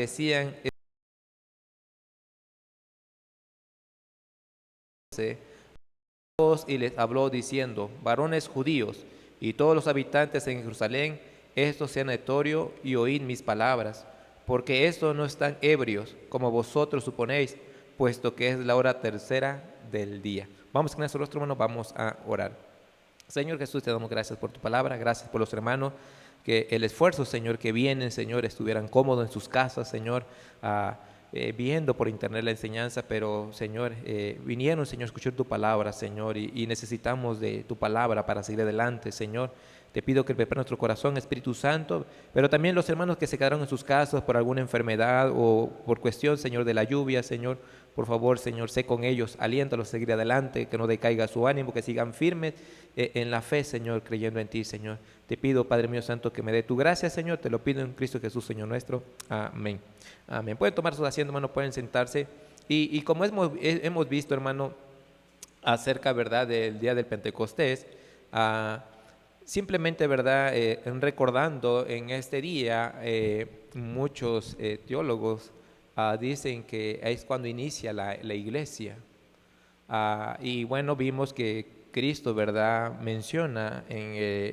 decían y les habló diciendo: varones judíos y todos los habitantes en Jerusalén, esto sea notorio y oíd mis palabras, porque estos no están ebrios, como vosotros suponéis, puesto que es la hora tercera del día. Vamos con nuestro rostro, hermano, vamos a orar. Señor Jesús, te damos gracias por tu palabra, gracias por los hermanos, que el esfuerzo, Señor, que vienen, Señor, estuvieran cómodos en sus casas, Señor, viendo por internet la enseñanza, pero, Señor, vinieron, Señor, a escuchar tu palabra, Señor, y necesitamos de tu palabra para seguir adelante, Señor. Te pido que prepare nuestro corazón, Espíritu Santo, pero también los hermanos que se quedaron en sus casas por alguna enfermedad o por cuestión, Señor, de la lluvia, Señor, por favor, Señor, sé con ellos, aliéntalos a seguir adelante, que no decaiga su ánimo, que sigan firmes en la fe, Señor, creyendo en ti, Señor. Te pido, Padre mío santo, que me dé tu gracia, Señor, te lo pido en Cristo Jesús, Señor nuestro. Amén. Amén. Pueden tomar sus asientos, hermano, pueden sentarse. Y como hemos visto, hermano, acerca, ¿verdad?, del día del Pentecostés, simplemente, ¿verdad?, recordando en este día, muchos teólogos dicen que es cuando inicia la iglesia. Y bueno, vimos que Cristo, ¿verdad?, menciona en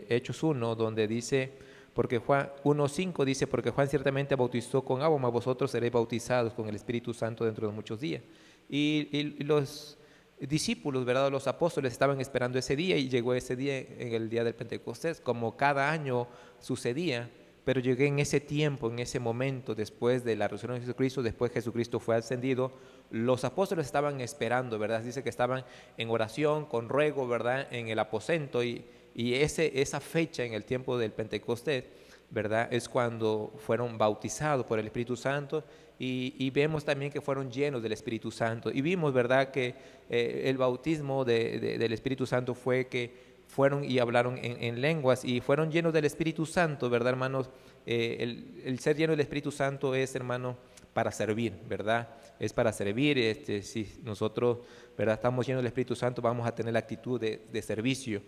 Hechos 1, donde dice, porque Juan 1:5 dice, porque Juan ciertamente bautizó con agua, mas vosotros seréis bautizados con el Espíritu Santo dentro de muchos días. Y los discípulos, ¿verdad?, los apóstoles estaban esperando ese día, y llegó ese día en el día del Pentecostés, como cada año sucedía. Pero llegué en ese tiempo, en ese momento, después de la resurrección de Jesucristo, después Jesucristo fue ascendido, los apóstoles estaban esperando, ¿verdad? Dice que estaban en oración, con ruego, ¿verdad?, en el aposento, y esa fecha en el tiempo del Pentecostés, ¿verdad?, es cuando fueron bautizados por el Espíritu Santo, y vemos también que fueron llenos del Espíritu Santo. Y vimos, ¿verdad?, que el bautismo del Espíritu Santo fue que fueron y hablaron en lenguas y fueron llenos del Espíritu Santo, ¿verdad, hermanos? El ser lleno del Espíritu Santo es, hermano, para servir, ¿verdad? Es para servir. Si nosotros, ¿verdad?, estamos llenos del Espíritu Santo, vamos a tener la actitud de servicio.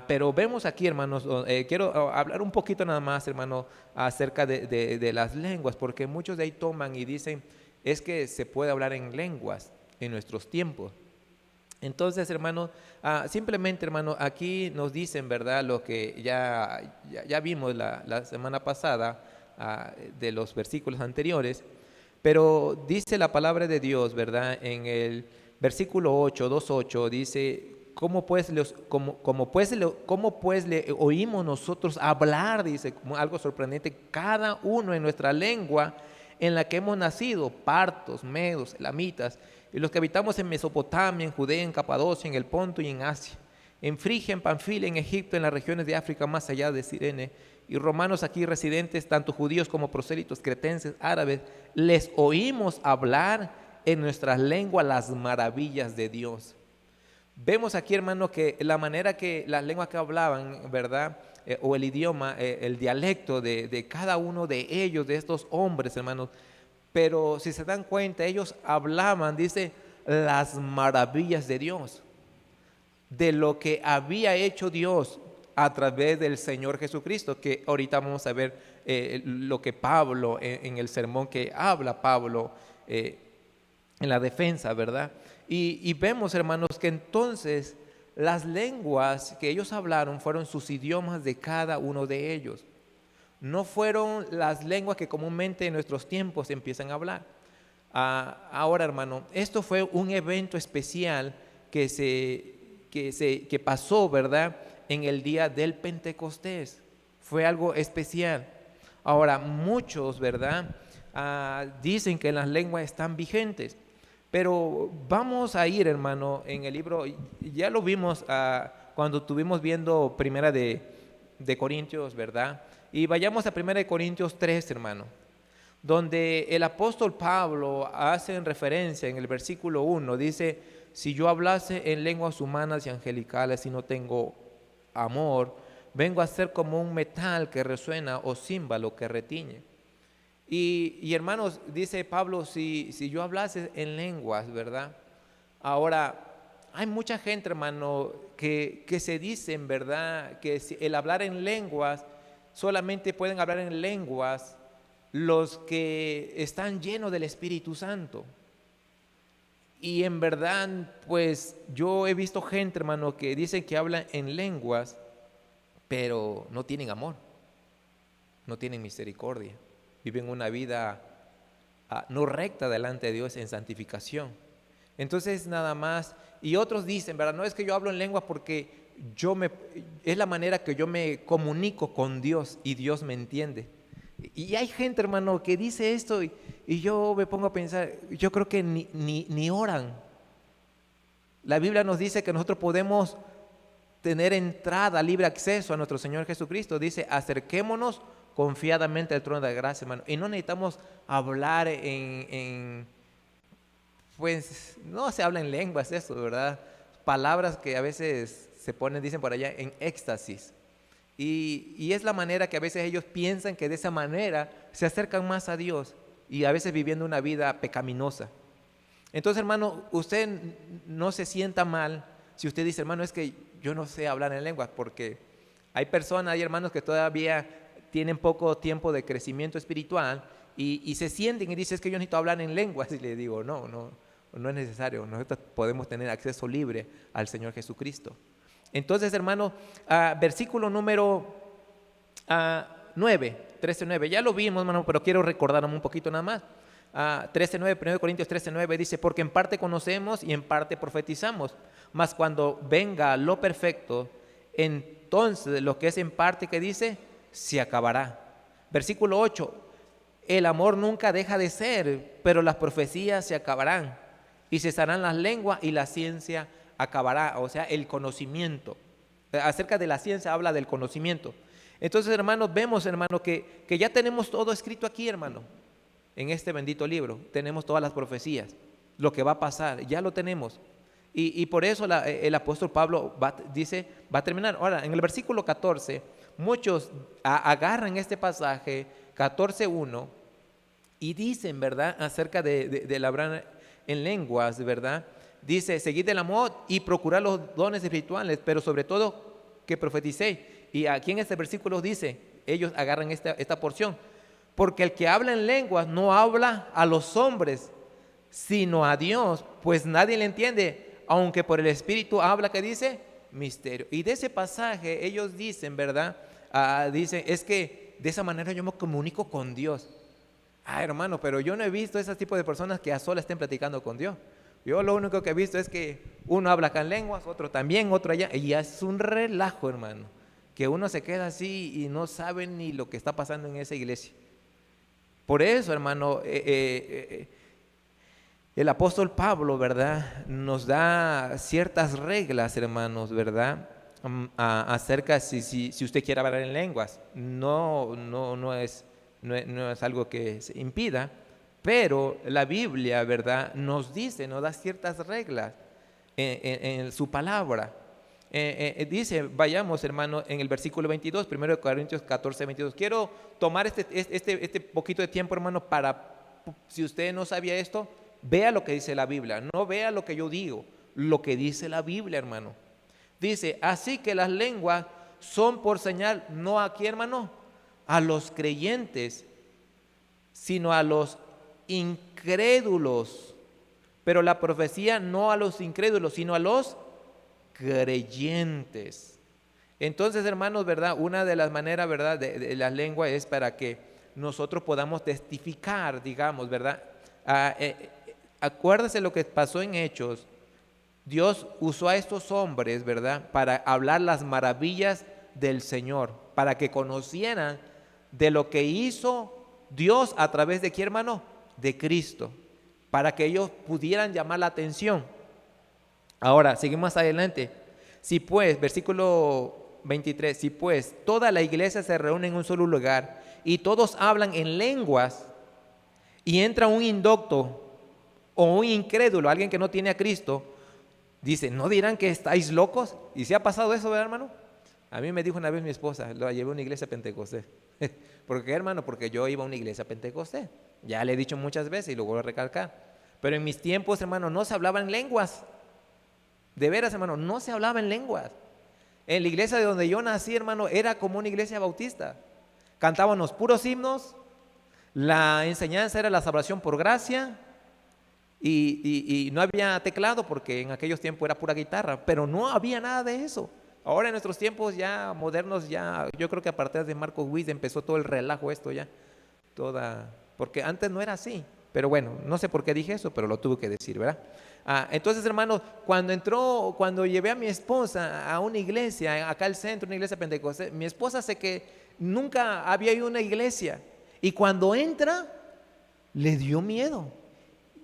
Pero vemos aquí, hermanos, quiero hablar un poquito nada más, hermano, acerca de las lenguas, porque muchos de ahí toman y dicen, es que se puede hablar en lenguas en nuestros tiempos. Entonces, hermano, simplemente, hermano, aquí nos dicen, ¿verdad?, lo que ya vimos la semana pasada, de los versículos anteriores, pero dice la palabra de Dios, ¿verdad?, en el versículo 8, 2:8, dice, ¿cómo pues le oímos nosotros hablar? Dice, como algo sorprendente, cada uno en nuestra lengua en la que hemos nacido, partos, medos, elamitas, y los que habitamos en Mesopotamia, en Judea, en Capadocia, en el Ponto y en Asia, en Frigia, en Panfilia, en Egipto, en las regiones de África más allá de Cirene, y romanos aquí residentes, tanto judíos como prosélitos, cretenses, árabes, les oímos hablar en nuestras lenguas las maravillas de Dios. Vemos aquí, hermano, que la manera que las lenguas que hablaban, ¿verdad?, o el idioma, el dialecto de cada uno de ellos, de estos hombres, hermanos, pero si se dan cuenta, ellos hablaban, dice, las maravillas de Dios, de lo que había hecho Dios a través del Señor Jesucristo, que ahorita vamos a ver lo que Pablo, en el sermón que habla Pablo, en la defensa, ¿verdad? Y vemos, hermanos, que entonces las lenguas que ellos hablaron fueron sus idiomas de cada uno de ellos. No fueron las lenguas que comúnmente en nuestros tiempos empiezan a hablar. Ahora, hermano, esto fue un evento especial que pasó, ¿verdad?, en el día del Pentecostés. Fue algo especial. Ahora, muchos, ¿verdad?, dicen que las lenguas están vigentes, pero vamos a ir, hermano, en el libro, ya lo vimos cuando estuvimos viendo Primera de Corintios, ¿verdad? Y vayamos a Primera de Corintios 3, hermano, donde el apóstol Pablo hace en referencia en el versículo 1, dice, si yo hablase en lenguas humanas y angelicales y no tengo amor, vengo a ser como un metal que resuena o címbalo que retiñe. Y hermanos, dice Pablo, si yo hablase en lenguas, ¿verdad? Ahora, hay mucha gente, hermano, que se dicen, ¿verdad?, que el hablar en lenguas, solamente pueden hablar en lenguas los que están llenos del Espíritu Santo. Y en verdad, pues yo he visto gente, hermano, que dicen que hablan en lenguas, pero no tienen amor, no tienen misericordia, viven una vida no recta delante de Dios en santificación. Entonces nada más, y otros dicen, ¿verdad? No es que yo hablo en lenguas porque es la manera que yo me comunico con Dios y Dios me entiende. Y hay gente, hermano, que dice esto y yo me pongo a pensar, yo creo que ni oran. La Biblia nos dice que nosotros podemos tener entrada, libre acceso a nuestro Señor Jesucristo. Dice, acerquémonos confiadamente al trono de gracia, hermano. Y no necesitamos hablar pues no se habla en lenguas eso, ¿verdad? Palabras que a veces se ponen, dicen por allá, en éxtasis. Y es la manera que a veces ellos piensan que de esa manera se acercan más a Dios y a veces viviendo una vida pecaminosa. Entonces, hermano, usted no se sienta mal si usted dice, hermano, es que yo no sé hablar en lenguas, porque hay personas, hay hermanos que todavía tienen poco tiempo de crecimiento espiritual y se sienten y dicen, es que yo necesito hablar en lenguas. Y le digo, no es necesario, nosotros podemos tener acceso libre al Señor Jesucristo. Entonces, hermano, versículo número 9, 13:9, ya lo vimos, hermano, pero quiero recordarme un poquito nada más. 13:9, 1 Corintios 13:9 dice, porque en parte conocemos y en parte profetizamos, mas cuando venga lo perfecto, entonces lo que es en parte, que dice, se acabará. Versículo 8, el amor nunca deja de ser, pero las profecías se acabarán y cesarán las lenguas y la ciencia acabará, o sea, el conocimiento. Acerca de la ciencia habla del conocimiento. Entonces, hermanos, vemos, hermano, que ya tenemos todo escrito aquí, hermano. En este bendito libro tenemos todas las profecías, lo que va a pasar, ya lo tenemos. Y por eso el apóstol Pablo dice, va a terminar. Ahora, en el versículo 14, muchos agarran este pasaje, 14:1, y dicen, ¿verdad?, acerca de hablar en lenguas, ¿verdad? Dice, seguid el amor y procurad los dones espirituales, pero sobre todo que profeticéis. Y aquí en este versículo dice, ellos agarran esta porción, porque el que habla en lenguas no habla a los hombres, sino a Dios, pues nadie le entiende, aunque por el Espíritu habla, que dice, misterio. Y de ese pasaje ellos dicen, ¿verdad? Dicen, es que de esa manera yo me comunico con Dios. Hermano, pero yo no he visto ese tipo de personas que a solas estén platicando con Dios. Yo lo único que he visto es que uno habla acá en lenguas, otro también, otro allá, y es un relajo, hermano, que uno se queda así y no sabe ni lo que está pasando en esa iglesia. Por eso, hermano, el apóstol Pablo, ¿verdad?, nos da ciertas reglas, hermanos, ¿verdad?, acerca si usted quiere hablar en lenguas. No es algo que se impida, pero la Biblia, ¿verdad?, nos da ciertas reglas en su palabra. Dice, vayamos, hermano, en el versículo 22, 1 Corintios 14:22. Quiero tomar este poquito de tiempo, hermano, para, si usted no sabía esto, vea lo que dice la Biblia, no vea lo que yo digo, lo que dice la Biblia, hermano. Dice, así que las lenguas son por señal, no aquí, hermano, a los creyentes, sino a los incrédulos, pero la profecía no a los incrédulos, sino a los creyentes. Entonces, hermanos, ¿verdad?, una de las maneras, ¿verdad?, de la lengua es para que nosotros podamos testificar, digamos, ¿verdad? Acuérdese lo que pasó en Hechos. Dios usó a estos hombres, ¿verdad?, para hablar las maravillas del Señor, para que conocieran de lo que hizo Dios a través de ¿qué, hermano? De Cristo, para que ellos pudieran llamar la atención. Ahora, seguimos adelante. Si pues, versículo 23, si pues toda la iglesia se reúne en un solo lugar y todos hablan en lenguas y entra un indocto o un incrédulo, alguien que no tiene a Cristo, dice, ¿no dirán que estáis locos? ¿Y si ha pasado eso, ¿verdad, hermano? A mí me dijo una vez mi esposa, lo llevé a una iglesia pentecostés. ¿Por qué, hermano? Porque yo iba a una iglesia pentecostés. Ya le he dicho muchas veces y lo vuelvo a recalcar. Pero en mis tiempos, hermano, no se hablaba en lenguas. De veras, hermano, no se hablaba en lenguas. En la iglesia de donde yo nací, hermano, era como una iglesia bautista. Cantábamos puros himnos, La enseñanza era la salvación por gracia y no había teclado porque en aquellos tiempos era pura guitarra, pero no había nada de eso. Ahora en nuestros tiempos ya modernos, ya yo creo que a partir de Marcos Witt empezó todo el relajo esto ya, porque antes no era así. Pero bueno, no sé por qué dije eso, pero lo tuve que decir, ¿verdad? Entonces, hermanos, cuando llevé a mi esposa a una iglesia, acá al centro, una iglesia pentecostés, mi esposa sé que nunca había ido a una iglesia. Y cuando entra, le dio miedo.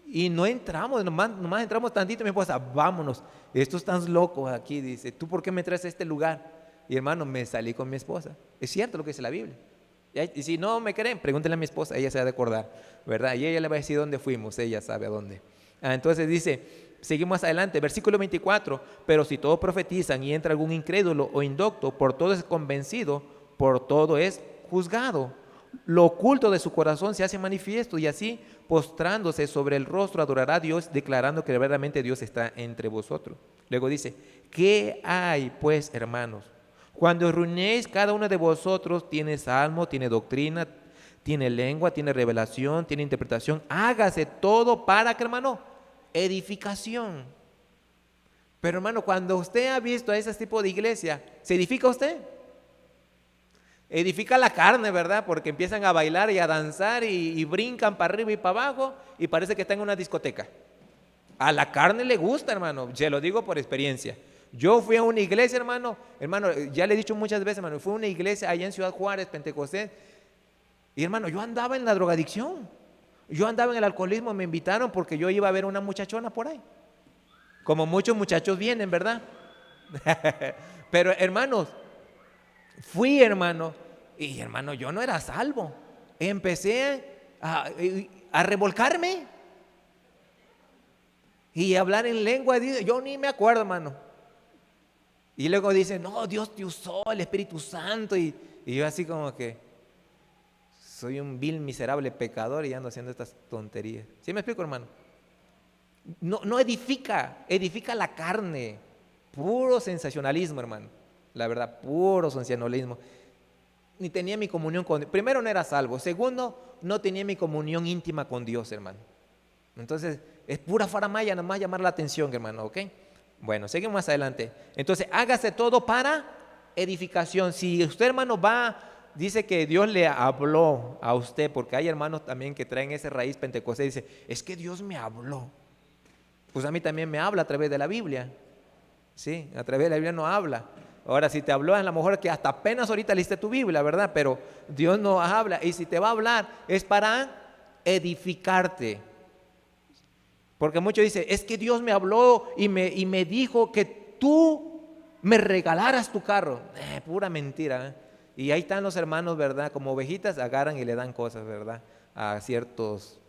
Y no entramos, nomás entramos tantito, mi esposa, vámonos, estos están locos aquí, dice, ¿tú por qué me traes a este lugar? Y hermano, me salí con mi esposa. Es cierto lo que dice la Biblia. Y si no me creen, pregúntenle a mi esposa, ella se va a acordar, ¿verdad? Y ella le va a decir dónde fuimos, ella sabe a dónde. Entonces dice, seguimos adelante, versículo 24, pero si todos profetizan y entra algún incrédulo o indocto, por todo es convencido, por todo es juzgado. Lo oculto de su corazón se hace manifiesto y así, postrándose sobre el rostro, adorará a Dios, declarando que verdaderamente Dios está entre vosotros. Luego dice, ¿qué hay pues, hermanos? Cuando os reunéis, cada uno de vosotros tiene salmo, tiene doctrina, tiene lengua, tiene revelación, tiene interpretación. Hágase todo para, ¿qué, hermano? Edificación. Pero hermano, cuando usted ha visto a ese tipo de iglesia, ¿se edifica usted? Edifica la carne, ¿verdad? Porque empiezan a bailar y a danzar y brincan para arriba y para abajo y parece que están en una discoteca. A la carne le gusta, hermano, se lo digo por experiencia. Yo fui a una iglesia, hermano, ya le he dicho muchas veces, hermano, fui a una iglesia allá en Ciudad Juárez, Pentecostés, y hermano, yo andaba en la drogadicción, yo andaba en el alcoholismo, me invitaron porque yo iba a ver una muchachona por ahí, como muchos muchachos vienen, ¿verdad? Pero hermanos, fui, hermano, y hermano, yo no era salvo, empecé a revolcarme y hablar en lengua, yo ni me acuerdo, hermano. Y luego dice, no, Dios te usó, el Espíritu Santo. Y yo así como que soy un vil, miserable pecador y ando haciendo estas tonterías. ¿Sí me explico, hermano? No edifica la carne. Puro sensacionalismo, hermano. La verdad, puro sensacionalismo. Ni tenía mi comunión con Dios. Primero, no era salvo. Segundo, no tenía mi comunión íntima con Dios, hermano. Entonces, es pura faramaya, nada más llamar la atención, hermano, ¿ok? Bueno, seguimos más adelante. Entonces, hágase todo para edificación. Si usted, hermano, dice que Dios le habló a usted, porque hay hermanos también que traen esa raíz pentecostés y dice, es que Dios me habló. Pues a mí también me habla a través de la Biblia. Sí, a través de la Biblia no habla. Ahora, si te habló, a lo mejor que hasta apenas ahorita leíste tu Biblia, ¿verdad? Pero Dios no habla. Y si te va a hablar, es para edificarte. Porque muchos dicen, es que Dios me habló y me dijo que tú me regalaras tu carro. Pura mentira, ¿eh? Y ahí están los hermanos, ¿verdad? Como ovejitas agarran y le dan cosas, ¿verdad? A ciertos,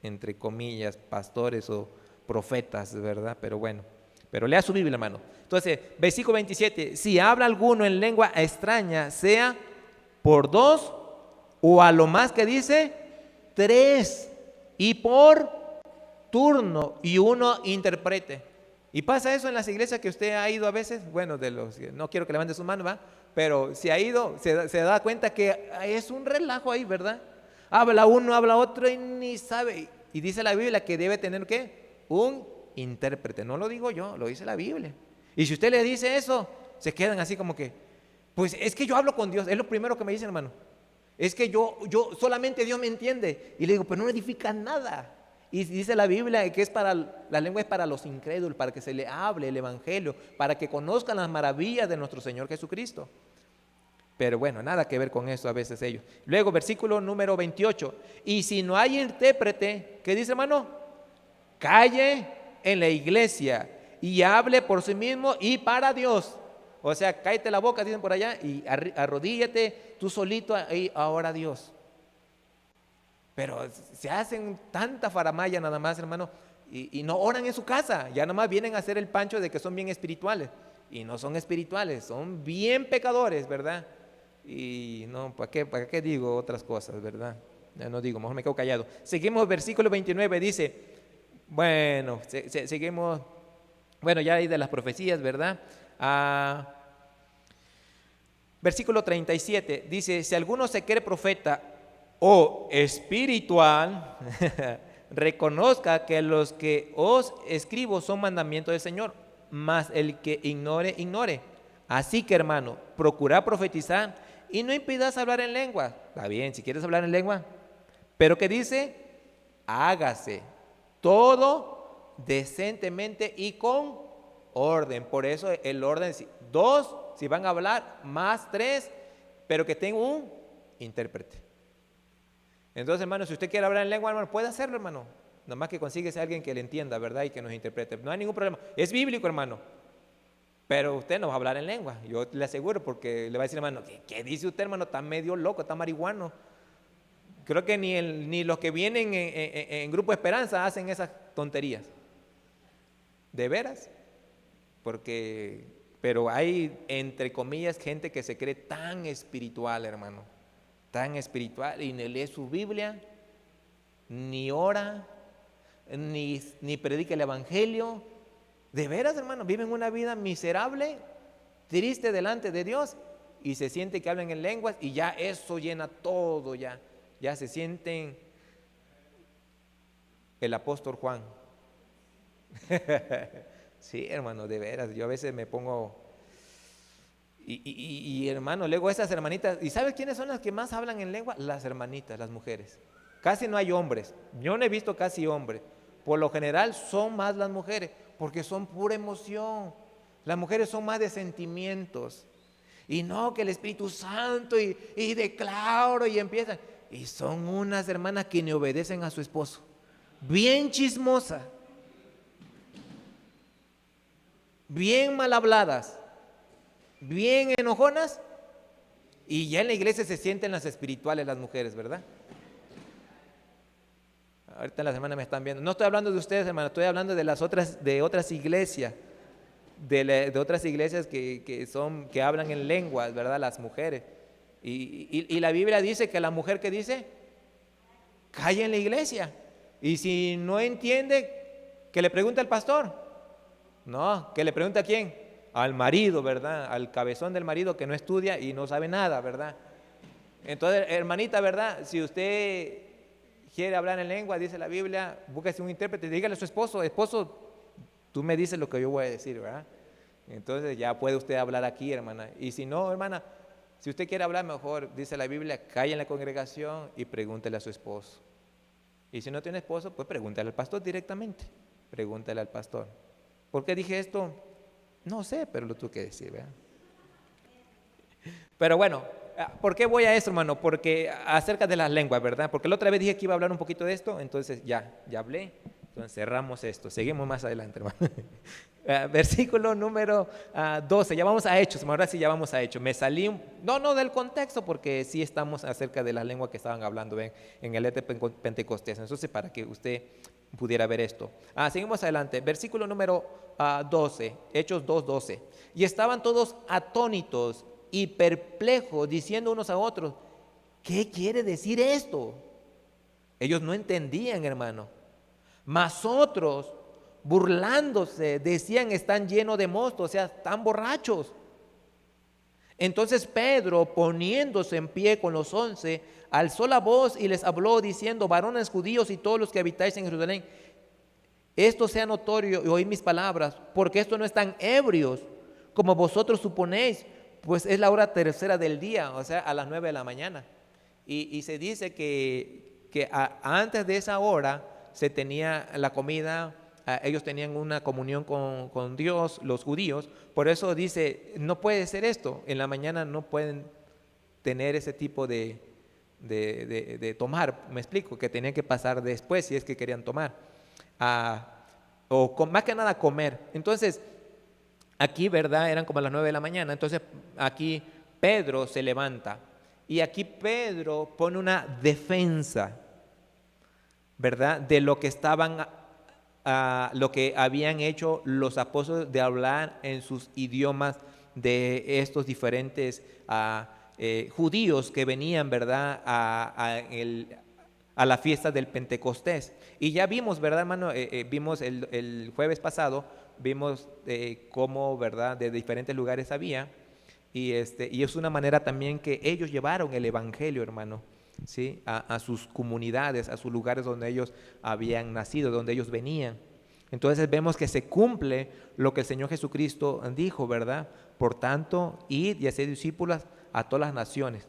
entre comillas, pastores o profetas, ¿verdad? Pero bueno, pero lea su Biblia, hermano. Entonces, versículo 27, si habla alguno en lengua extraña, sea por 2 o a lo más que dice 3 y por turno y uno interprete. Y pasa eso en las iglesias que usted ha ido a veces, bueno, no quiero que levante su mano, ¿va? Pero si ha ido, se da cuenta que es un relajo ahí, ¿verdad? Habla uno, habla otro y ni sabe. Y dice la Biblia que debe tener, ¿qué? Un intérprete. No lo digo yo, lo dice la Biblia. Y si usted le dice eso, se quedan así como que, pues es que yo hablo con Dios, es lo primero que me dicen, hermano. Es que yo solamente Dios me entiende. Y le digo, pero no edifica nada. Y dice la Biblia que la lengua es para los incrédulos, para que se le hable el evangelio, para que conozcan las maravillas de nuestro Señor Jesucristo. Pero bueno, nada que ver con eso a veces ellos. Luego, versículo número 28. Y si no hay intérprete, ¿qué dice, hermano? Calle en la iglesia y hable por sí mismo y para Dios. O sea, cállate la boca, dicen por allá, y arrodíllate tú solito y ahora a Dios. Pero se hacen tanta faramaya nada más, hermano, y no oran en su casa. Ya nada más vienen a hacer el pancho de que son bien espirituales. Y no son espirituales, son bien pecadores, ¿verdad? Y no, ¿para qué digo otras cosas, verdad? Ya no digo, mejor me quedo callado. Seguimos, versículo 29, dice, bueno, seguimos, bueno, ya hay de las profecías, ¿verdad? Versículo 37, dice, si alguno se cree profeta o espiritual, reconozca que los que os escribo son mandamientos del Señor, mas el que ignore, ignore. Así que, hermano, procura profetizar y no impidas hablar en lengua. Está bien, si quieres hablar en lengua, pero que dice, hágase todo decentemente y con orden. Por eso el orden, dos, si van a hablar, más tres, pero que tenga un intérprete. Entonces, hermano, si usted quiere hablar en lengua, hermano, puede hacerlo, hermano. Nada más que consíguese a alguien que le entienda, ¿verdad? Y que nos interprete. No hay ningún problema. Es bíblico, hermano. Pero usted no va a hablar en lengua. Yo le aseguro, porque le va a decir, hermano, ¿qué dice usted, hermano? Está medio loco, está marihuano. Creo que ni los que vienen en Grupo Esperanza hacen esas tonterías. ¿De veras? Pero hay, entre comillas, gente que se cree tan espiritual, hermano. Tan espiritual y ni lee su Biblia, ni ora, ni predica el Evangelio. De veras, hermano, viven una vida miserable, triste delante de Dios y se siente que hablan en lenguas y ya eso llena todo, ya se sienten el apóstol Juan. Sí, hermano, de veras, yo a veces me pongo y hermano, luego esas hermanitas, ¿y sabes quiénes son las que más hablan en lengua? Las hermanitas, las mujeres. Casi no hay hombres, yo no he visto casi hombres. Por lo general son más las mujeres, porque son pura emoción. Las mujeres son más de sentimientos. Y no, que el Espíritu Santo y declaro y empiezan. Y son unas hermanas que ni obedecen a su esposo. Bien chismosa, bien mal habladas, bien enojonas. Y ya en la iglesia se sienten las espirituales las mujeres, ¿verdad? Ahorita en la semana me están viendo. No estoy hablando de ustedes, hermano, estoy hablando de otras iglesias, de otras iglesias que hablan en lenguas, ¿verdad? Las mujeres. Y la Biblia dice que la mujer, que dice, calla en la iglesia. Y si no entiende, que le pregunte al pastor. No, que le pregunte a quién. Al marido, ¿verdad? Al cabezón del marido que no estudia y no sabe nada, ¿verdad? Entonces, hermanita, ¿verdad? Si usted quiere hablar en lengua, dice la Biblia, búsquese un intérprete, dígale a su esposo, tú me dices lo que yo voy a decir, ¿verdad? Entonces ya puede usted hablar aquí, hermana. Y si no, hermana, si usted quiere hablar mejor, dice la Biblia, calle en la congregación y pregúntele a su esposo. Y si no tiene esposo, pues pregúntale al pastor directamente. Pregúntale al pastor. ¿Por qué dije esto? No sé, pero lo tuve que decir, ¿verdad? Pero bueno, ¿por qué voy a esto, hermano? Porque acerca de las lenguas, ¿verdad? Porque la otra vez dije que iba a hablar un poquito de esto, entonces ya hablé. Entonces cerramos esto, seguimos más adelante, hermano. Versículo número 12, ya vamos a Hechos, ahora sí ya vamos a Hechos. Me salí, no del contexto, porque sí estamos acerca de la lengua que estaban hablando en el Pentecostés. Entonces, para que usted pudiera ver esto. Seguimos adelante, versículo número 12, Hechos 2:12. Y estaban todos atónitos y perplejos, diciendo unos a otros, ¿qué quiere decir esto? Ellos no entendían, hermano. Mas otros, burlándose, decían, están llenos de mosto, o sea, están borrachos. Entonces Pedro, poniéndose en pie con los 11, alzó la voz y les habló diciendo, varones judíos y todos los que habitáis en Jerusalén, esto sea notorio y oíd mis palabras, porque esto no están ebrios, como vosotros suponéis, pues es la hora tercera del día, o sea, a las 9 de la mañana. Y se dice que antes de esa hora se tenía la comida, ellos tenían una comunión con Dios, los judíos. Por eso dice, no puede ser esto, en la mañana no pueden tener ese tipo de tomar, me explico, que tenían que pasar después si es que querían tomar, más que nada comer. Entonces, aquí, ¿verdad? Eran como a las 9 de la mañana. Entonces, aquí Pedro se levanta y aquí Pedro pone una defensa, ¿verdad? De lo que lo que habían hecho los apóstoles de hablar en sus idiomas de estos diferentes judíos que venían, ¿verdad? A la fiesta del Pentecostés. Y ya vimos, ¿verdad, hermano? Vimos el jueves pasado, vimos cómo, ¿verdad? De diferentes lugares había. Y es una manera también que ellos llevaron el evangelio, hermano. ¿sí? A sus comunidades, a sus lugares donde ellos habían nacido, donde ellos venían. Entonces vemos que se cumple lo que el Señor Jesucristo dijo, ¿verdad? Por tanto, id y haced discípulos a todas las naciones.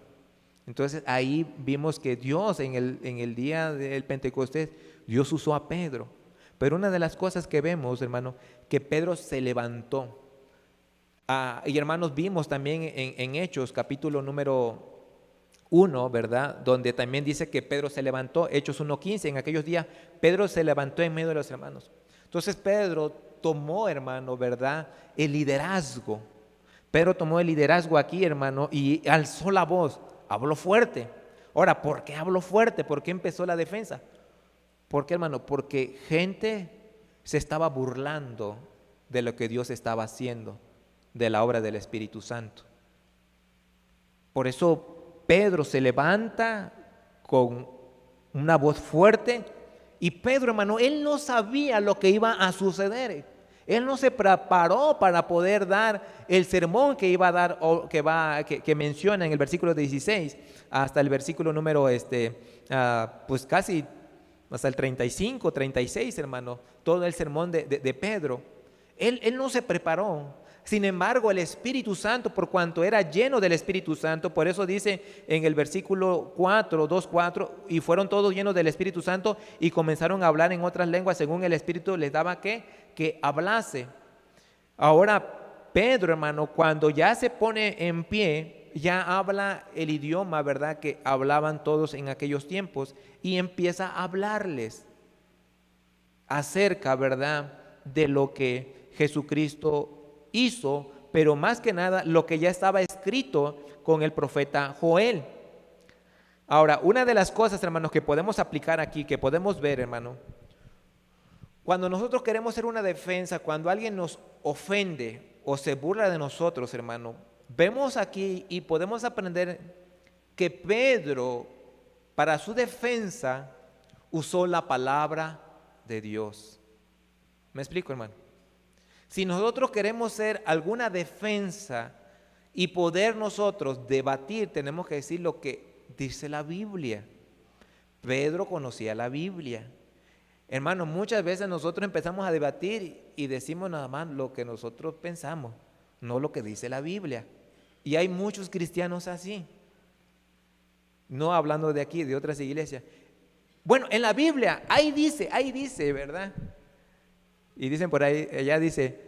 Entonces ahí vimos que Dios en el día del Pentecostés, Dios usó a Pedro. Pero una de las cosas que vemos, hermano, que Pedro se levantó. Y hermanos, vimos también en Hechos, capítulo número 1, ¿verdad? Donde también dice que Pedro se levantó, Hechos 1:15, en aquellos días Pedro se levantó en medio de los hermanos. Entonces Pedro tomó, hermano, ¿verdad? El liderazgo. Pedro tomó el liderazgo aquí, hermano, y alzó la voz, habló fuerte. Ahora, ¿por qué habló fuerte? ¿Por qué empezó la defensa? ¿Por qué, hermano? Porque gente se estaba burlando de lo que Dios estaba haciendo, de la obra del Espíritu Santo. Por eso Pedro se levanta con una voz fuerte, y Pedro, hermano, él no sabía lo que iba a suceder. Él no se preparó para poder dar el sermón que iba a dar, o que menciona en el versículo 16 hasta el versículo número pues casi hasta el 35, 36, hermano, todo el sermón de Pedro. Él no se preparó. Sin embargo, el Espíritu Santo, por cuanto era lleno del Espíritu Santo, por eso dice en el versículo 4, 2:4, y fueron todos llenos del Espíritu Santo y comenzaron a hablar en otras lenguas según el Espíritu les daba que hablase. Ahora, Pedro, hermano, cuando ya se pone en pie, ya habla el idioma, ¿verdad?, que hablaban todos en aquellos tiempos, y empieza a hablarles acerca, ¿verdad?, de lo que Jesucristo hizo, pero más que nada lo que ya estaba escrito con el profeta Joel. Ahora, una de las cosas, hermanos, que podemos aplicar aquí, que podemos ver, hermano, cuando nosotros queremos hacer una defensa, cuando alguien nos ofende o se burla de nosotros, hermano, vemos aquí y podemos aprender que Pedro, para su defensa, usó la palabra de Dios. ¿Me explico, hermano? Si nosotros queremos hacer alguna defensa y poder nosotros debatir, tenemos que decir lo que dice la Biblia. Pedro conocía la Biblia. Hermano, muchas veces nosotros empezamos a debatir y decimos nada más lo que nosotros pensamos, no lo que dice la Biblia. Y hay muchos cristianos así. No hablando de aquí, de otras iglesias. Bueno, en la Biblia, ahí dice, ¿verdad? Y dicen por ahí, ella dice,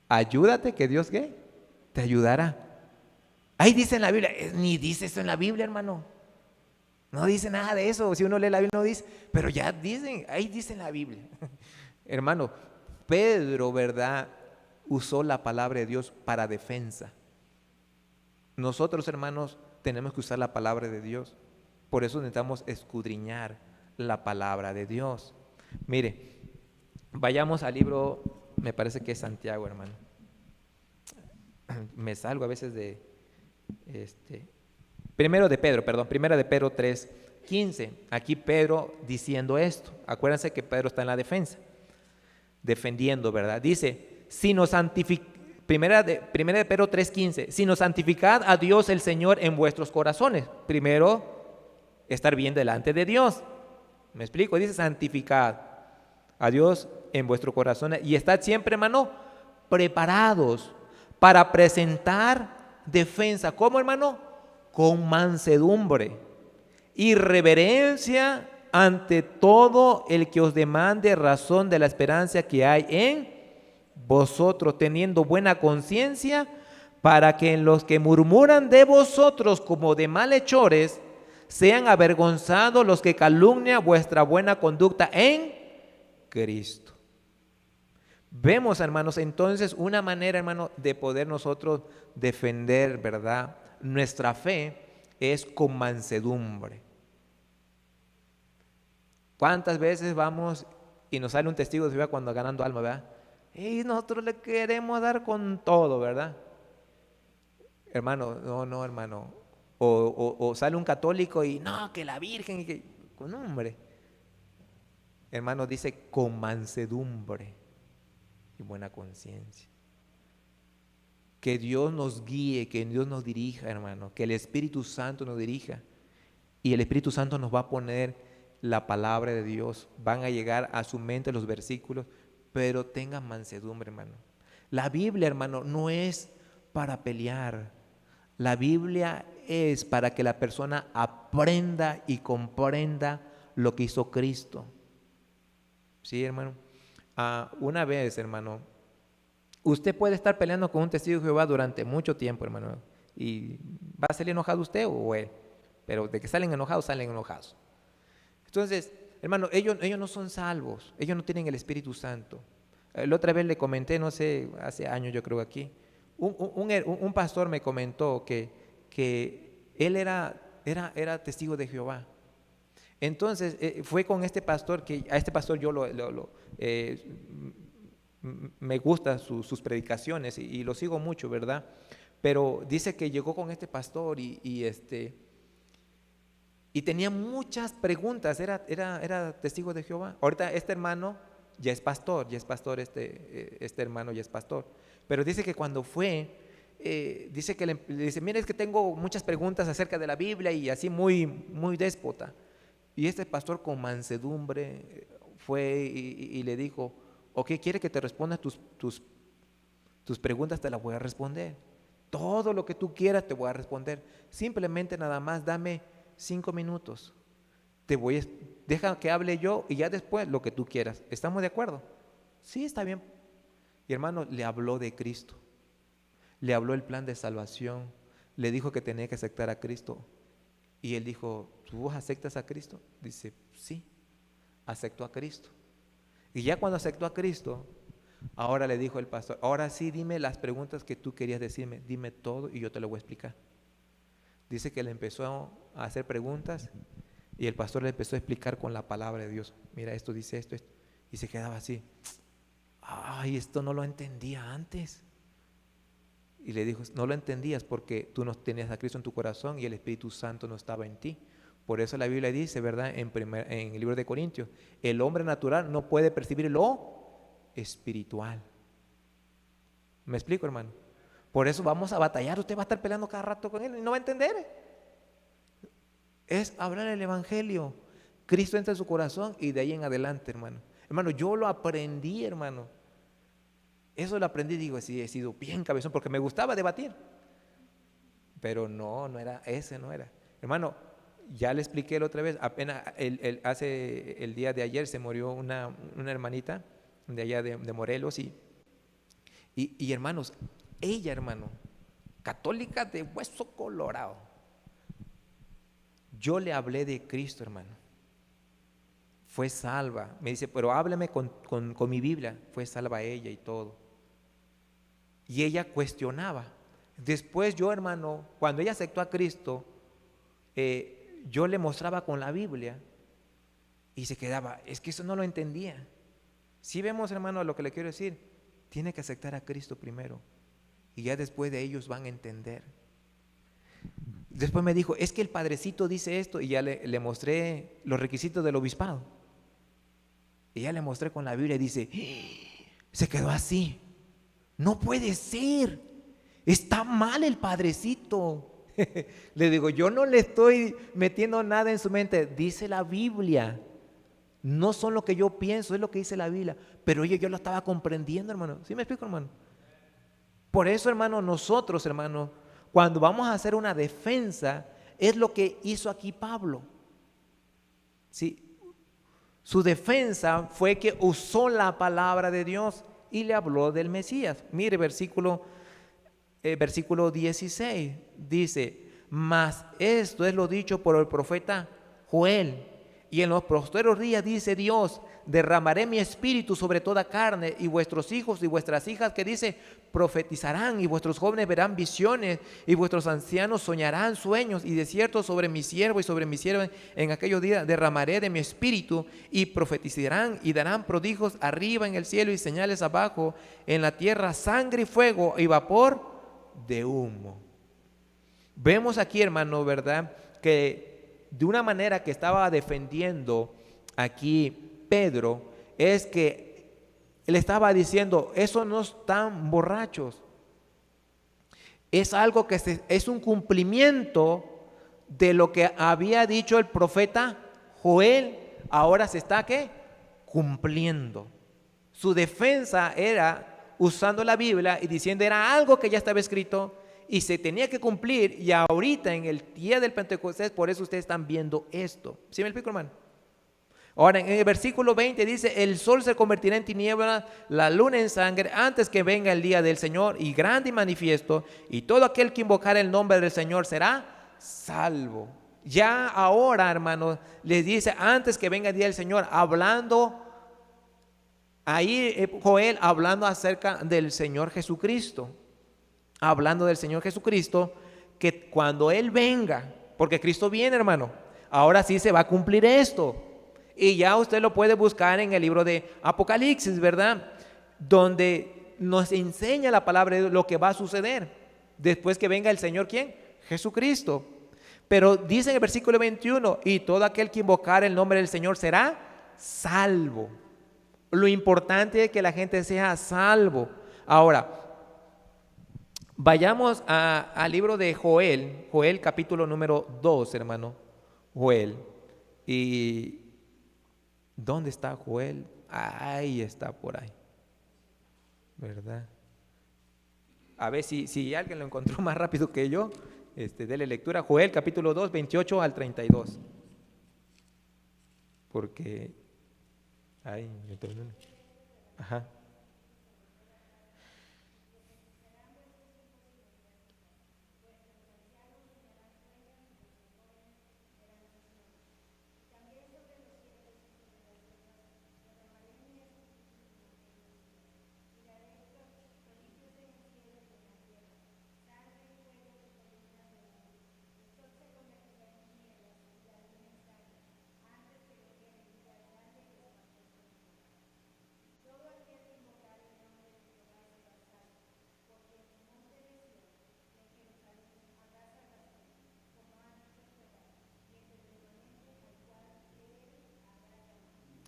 ayúdate que Dios, ¿qué?, te ayudará. Ahí dice en la Biblia, ni dice eso en la Biblia, hermano. No dice nada de eso. Si uno lee la Biblia no dice, pero ya dicen, ahí dice en la Biblia. Hermano, Pedro, ¿verdad?, usó la palabra de Dios para defensa. Nosotros, hermanos, tenemos que usar la palabra de Dios. Por eso necesitamos escudriñar la palabra de Dios. Mire, vayamos al libro, me parece que es Santiago, hermano. Me salgo a veces de primera de Pedro 3:15. Aquí Pedro diciendo esto. Acuérdense que Pedro está en la defensa, defendiendo, ¿verdad? Dice, primera de Pedro 3:15, sino santificad a Dios el Señor en vuestros corazones. Primero, estar bien delante de Dios. ¿Me explico? Dice, santificad a Dios en vuestros corazones y estad siempre, hermano, preparados para presentar defensa. ¿Cómo, hermano? Con mansedumbre y reverencia ante todo el que os demande razón de la esperanza que hay en vosotros, teniendo buena conciencia, para que en los que murmuran de vosotros como de malhechores sean avergonzados los que calumnian vuestra buena conducta en Cristo. Vemos, hermanos, entonces una manera, hermano, de poder nosotros defender, ¿verdad?, nuestra fe es con mansedumbre. ¿Cuántas veces vamos y nos sale un testigo de Jehová cuando ganando alma, ¿verdad? Y nosotros le queremos dar con todo, ¿verdad? Hermano, no, hermano. O sale un católico y no, que la Virgen, y que, con hombre. Hermano, dice con mansedumbre y buena conciencia. Que Dios nos guíe, que Dios nos dirija, hermano, que el Espíritu Santo nos dirija. y el Espíritu Santo nos va a poner la palabra de Dios. Van a llegar a su mente los versículos, pero tengan mansedumbre, hermano. La Biblia, hermano, no es para pelear. La Biblia es para que la persona aprenda y comprenda lo que hizo Cristo. Sí, hermano. Una vez, hermano, usted puede estar peleando con un testigo de Jehová durante mucho tiempo, hermano, y va a salir enojado usted o él, pero de que salen enojados, salen enojados. Entonces, hermano, ellos no son salvos, ellos no tienen el Espíritu Santo. La otra vez le comenté, no sé, hace años yo creo aquí, un pastor me comentó que él era testigo de Jehová. Entonces, fue con este pastor, que a este pastor yo me gustan sus predicaciones y lo sigo mucho, ¿verdad? Pero dice que llegó con este pastor y tenía muchas preguntas, era testigo de Jehová. Ahorita este hermano ya es pastor, este hermano ya es pastor. Pero dice que cuando fue, dice que le dice, mira, es que tengo muchas preguntas acerca de la Biblia y así muy, muy déspota. Y este pastor con mansedumbre fue y le dijo, ok, ¿quiere que te responda tus preguntas? Te las voy a responder. Todo lo que tú quieras te voy a responder. Simplemente nada más dame 5 minutos. Deja que hable yo y ya después lo que tú quieras. ¿Estamos de acuerdo? Sí, está bien. Y hermano, le habló de Cristo. Le habló el plan de salvación. Le dijo que tenía que aceptar a Cristo. Y él dijo, ¿tú aceptas a Cristo? Dice, sí, aceptó a Cristo. Y ya cuando aceptó a Cristo, ahora le dijo el pastor, ahora sí dime las preguntas que tú querías decirme, dime todo y yo te lo voy a explicar. Dice que le empezó a hacer preguntas y el pastor le empezó a explicar con la palabra de Dios. Mira, esto dice esto. Y se quedaba así. Ay, esto no lo entendía antes. Y le dijo, no lo entendías porque tú no tenías a Cristo en tu corazón y el Espíritu Santo no estaba en ti. Por eso la Biblia dice, ¿verdad? En el libro de Corintios, el hombre natural no puede percibir lo espiritual. ¿Me explico, hermano? Por eso vamos a batallar. Usted va a estar peleando cada rato con él y no va a entender. Es hablar el evangelio. Cristo entra en su corazón y de ahí en adelante, hermano. Hermano, yo lo aprendí, hermano. Eso lo aprendí, digo, sí, he sido bien cabezón porque me gustaba debatir. Pero no era, ese no era. Hermano, ya le expliqué la otra vez, apenas hace el día de ayer se murió una hermanita de allá de Morelos y hermanos, ella, hermano, católica de hueso colorado. Yo le hablé de Cristo, hermano. Fue salva. Me dice, pero háblame con mi Biblia. Fue salva ella y todo. Y ella cuestionaba. Después yo, hermano, cuando ella aceptó a Cristo, yo le mostraba con la Biblia y se quedaba, es que eso no lo entendía. Si vemos, hermano, lo que le quiero decir, tiene que aceptar a Cristo primero y ya después de ellos van a entender. Después me dijo, es que el padrecito dice esto y ya le mostré los requisitos del obispado. Y ya le mostré con la Biblia y dice, se quedó así. No puede ser, está mal el padrecito. Le digo, yo no le estoy metiendo nada en su mente, dice la Biblia. No son lo que yo pienso, es lo que dice la Biblia. Pero yo lo estaba comprendiendo, hermano. ¿Sí me explico, hermano? Por eso, hermano, nosotros, hermano, cuando vamos a hacer una defensa, es lo que hizo aquí Pablo. ¿Sí? Su defensa fue que usó la palabra de Dios y le habló del Mesías. Mire, versículo 16, dice, mas esto es lo dicho por el profeta Joel. Y en los postreros días, dice Dios, derramaré mi espíritu sobre toda carne, y vuestros hijos y vuestras hijas, que dice, profetizarán, y vuestros jóvenes verán visiones, y vuestros ancianos soñarán sueños, y de cierto sobre mi siervo y sobre mi sierva en aquellos días derramaré de mi espíritu, y profetizarán y darán prodigios arriba en el cielo y señales abajo en la tierra, sangre y fuego y vapor de humo. Vemos aquí, hermano, ¿verdad?, que de una manera que estaba defendiendo aquí Pedro, es que él estaba diciendo, esos no están borrachos. Es algo que es un cumplimiento de lo que había dicho el profeta Joel, ahora se está ¿qué? Cumpliendo. Su defensa era usando la Biblia y diciendo era algo que ya estaba escrito y se tenía que cumplir, y ahorita en el día del Pentecostés, por eso ustedes están viendo esto. ¿Sí me explico, hermano? Ahora en el versículo 20 dice: el sol se convertirá en tinieblas, la luna en sangre, antes que venga el día del Señor, y grande y manifiesto, y todo aquel que invocar el nombre del Señor será salvo. Ya ahora, hermanos, les dice antes que venga el día del Señor, hablando ahí Joel, hablando acerca del Señor Jesucristo, hablando del Señor Jesucristo, que cuando Él venga, porque Cristo viene, hermano, ahora sí se va a cumplir esto. Y ya usted lo puede buscar en el libro de Apocalipsis, ¿verdad? Donde nos enseña la palabra de lo que va a suceder después que venga el Señor, ¿quién? Jesucristo. Pero dice en el versículo 21, y todo aquel que invocar el nombre del Señor será salvo. Lo importante es que la gente sea salvo. Ahora, vayamos al libro de Joel, Joel capítulo número 2, hermano. Joel. Y ¿dónde está Joel? Ahí está, por ahí, ¿verdad? A ver si alguien lo encontró más rápido que yo, dele lectura. Joel capítulo 2, 28 al 32. Porque ahí, ajá.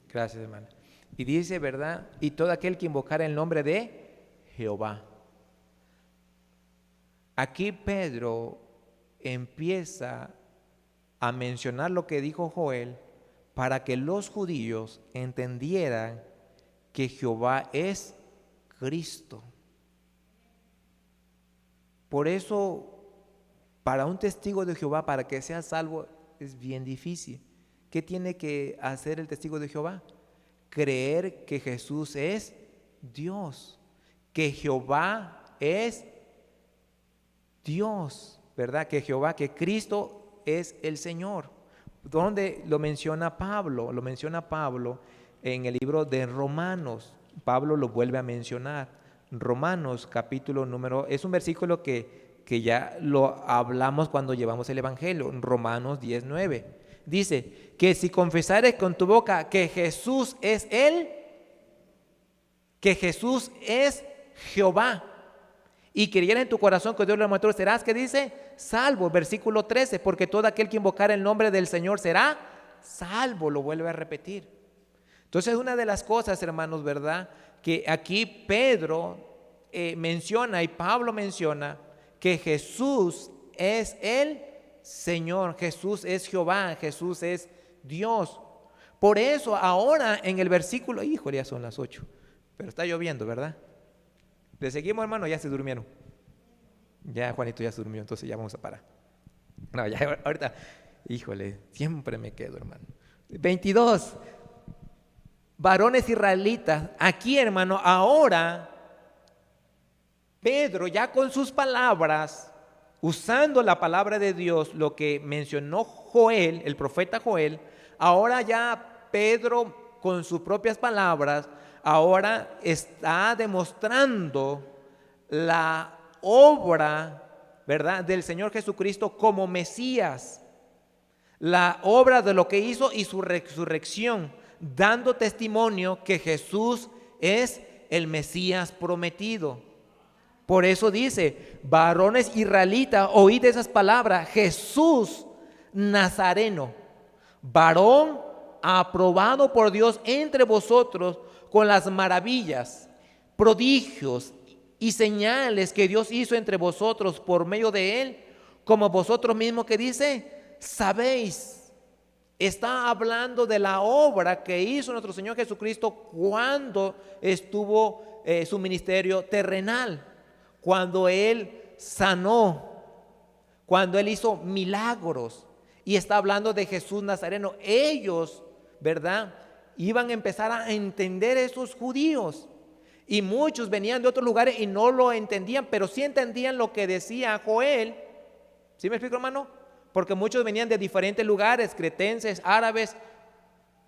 Gracias, hermano. Y dice, ¿verdad? Y todo aquel que invocara el nombre de Jehová. Aquí Pedro empieza a mencionar lo que dijo Joel para que los judíos entendieran que Jehová es Cristo. Por eso, para un testigo de Jehová, para que sea salvo, es bien difícil. ¿Qué tiene que hacer el testigo de Jehová? Creer que Jesús es Dios, que Jehová es Dios, ¿verdad? Que Jehová, que Cristo es el Señor. ¿Dónde lo menciona Pablo? Lo menciona Pablo en el libro de Romanos. Pablo lo vuelve a mencionar. Romanos capítulo número, es un versículo que ya lo hablamos cuando llevamos el Evangelio, Romanos 10:9. Dice que si confesares con tu boca que Jesús es Él, que Jesús es Jehová, y creyeras en tu corazón que Dios lo mató, serás, ¿qué dice? Salvo. Versículo 13, porque todo aquel que invocar el nombre del Señor será salvo, lo vuelve a repetir. Entonces, una de las cosas, hermanos, ¿verdad?, que aquí Pedro menciona y Pablo menciona que Jesús es el Señor, Jesús es Jehová, Jesús es Dios. Por eso ahora en el versículo, híjole, ya son las 8, pero está lloviendo, ¿verdad? ¿Le seguimos, hermano? Ya se durmieron. Ya Juanito ya se durmió, entonces ya vamos a parar. No, ya ahorita, híjole, siempre me quedo, hermano. 22, varones israelitas. Aquí, hermano, ahora Pedro ya con sus palabras, usando la palabra de Dios, lo que mencionó Joel, el profeta Joel, ahora ya Pedro con sus propias palabras, ahora está demostrando la obra, ¿verdad?, del Señor Jesucristo como Mesías, la obra de lo que hizo y su resurrección, dando testimonio que Jesús es el Mesías prometido. Por eso dice, varones israelitas, oíd esas palabras, Jesús Nazareno, varón aprobado por Dios entre vosotros con las maravillas, prodigios y señales que Dios hizo entre vosotros por medio de él, como vosotros mismos, que dice, sabéis. Está hablando de la obra que hizo nuestro Señor Jesucristo cuando estuvo su ministerio terrenal, cuando Él sanó, cuando Él hizo milagros. Y está hablando de Jesús Nazareno. Ellos, ¿verdad?, iban a empezar a entender esos judíos. Y muchos venían de otros lugares y no lo entendían, pero sí entendían lo que decía Joel. ¿Sí me explico, hermano? Porque muchos venían de diferentes lugares, cretenses, árabes,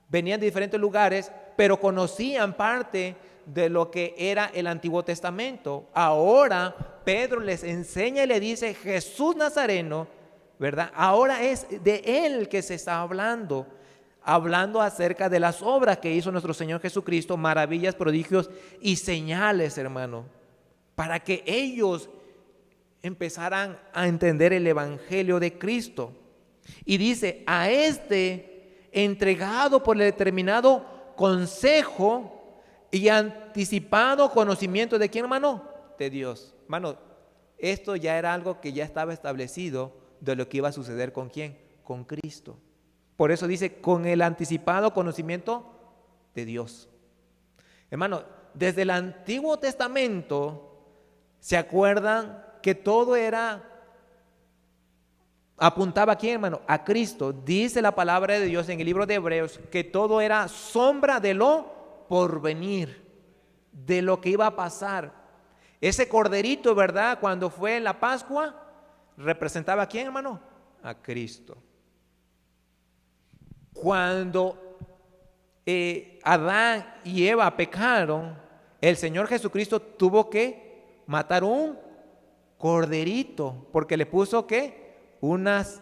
venían de diferentes lugares, pero conocían parte de lo que era el Antiguo Testamento. Ahora Pedro les enseña y le dice: Jesús Nazareno, ¿verdad? Ahora es de Él que se está hablando acerca de las obras que hizo nuestro Señor Jesucristo, maravillas, prodigios y señales, hermano, para que ellos empezaran a entender el Evangelio de Cristo. Y dice: a este entregado por el determinado consejo y anticipado conocimiento de quién, hermano, de Dios. Hermano, esto ya era algo que ya estaba establecido de lo que iba a suceder con quién, con Cristo. Por eso dice: con el anticipado conocimiento de Dios. Hermano, desde el Antiguo Testamento, ¿se acuerdan que todo apuntaba a quién, hermano? A Cristo. Dice la palabra de Dios en el libro de Hebreos que todo era sombra de lo por venir, de lo que iba a pasar. Ese corderito, ¿verdad?, cuando fue en la Pascua, representaba a quién, hermano? A Cristo. Cuando Adán y Eva pecaron, el Señor Jesucristo tuvo que matar un corderito, porque le puso ¿qué? Unas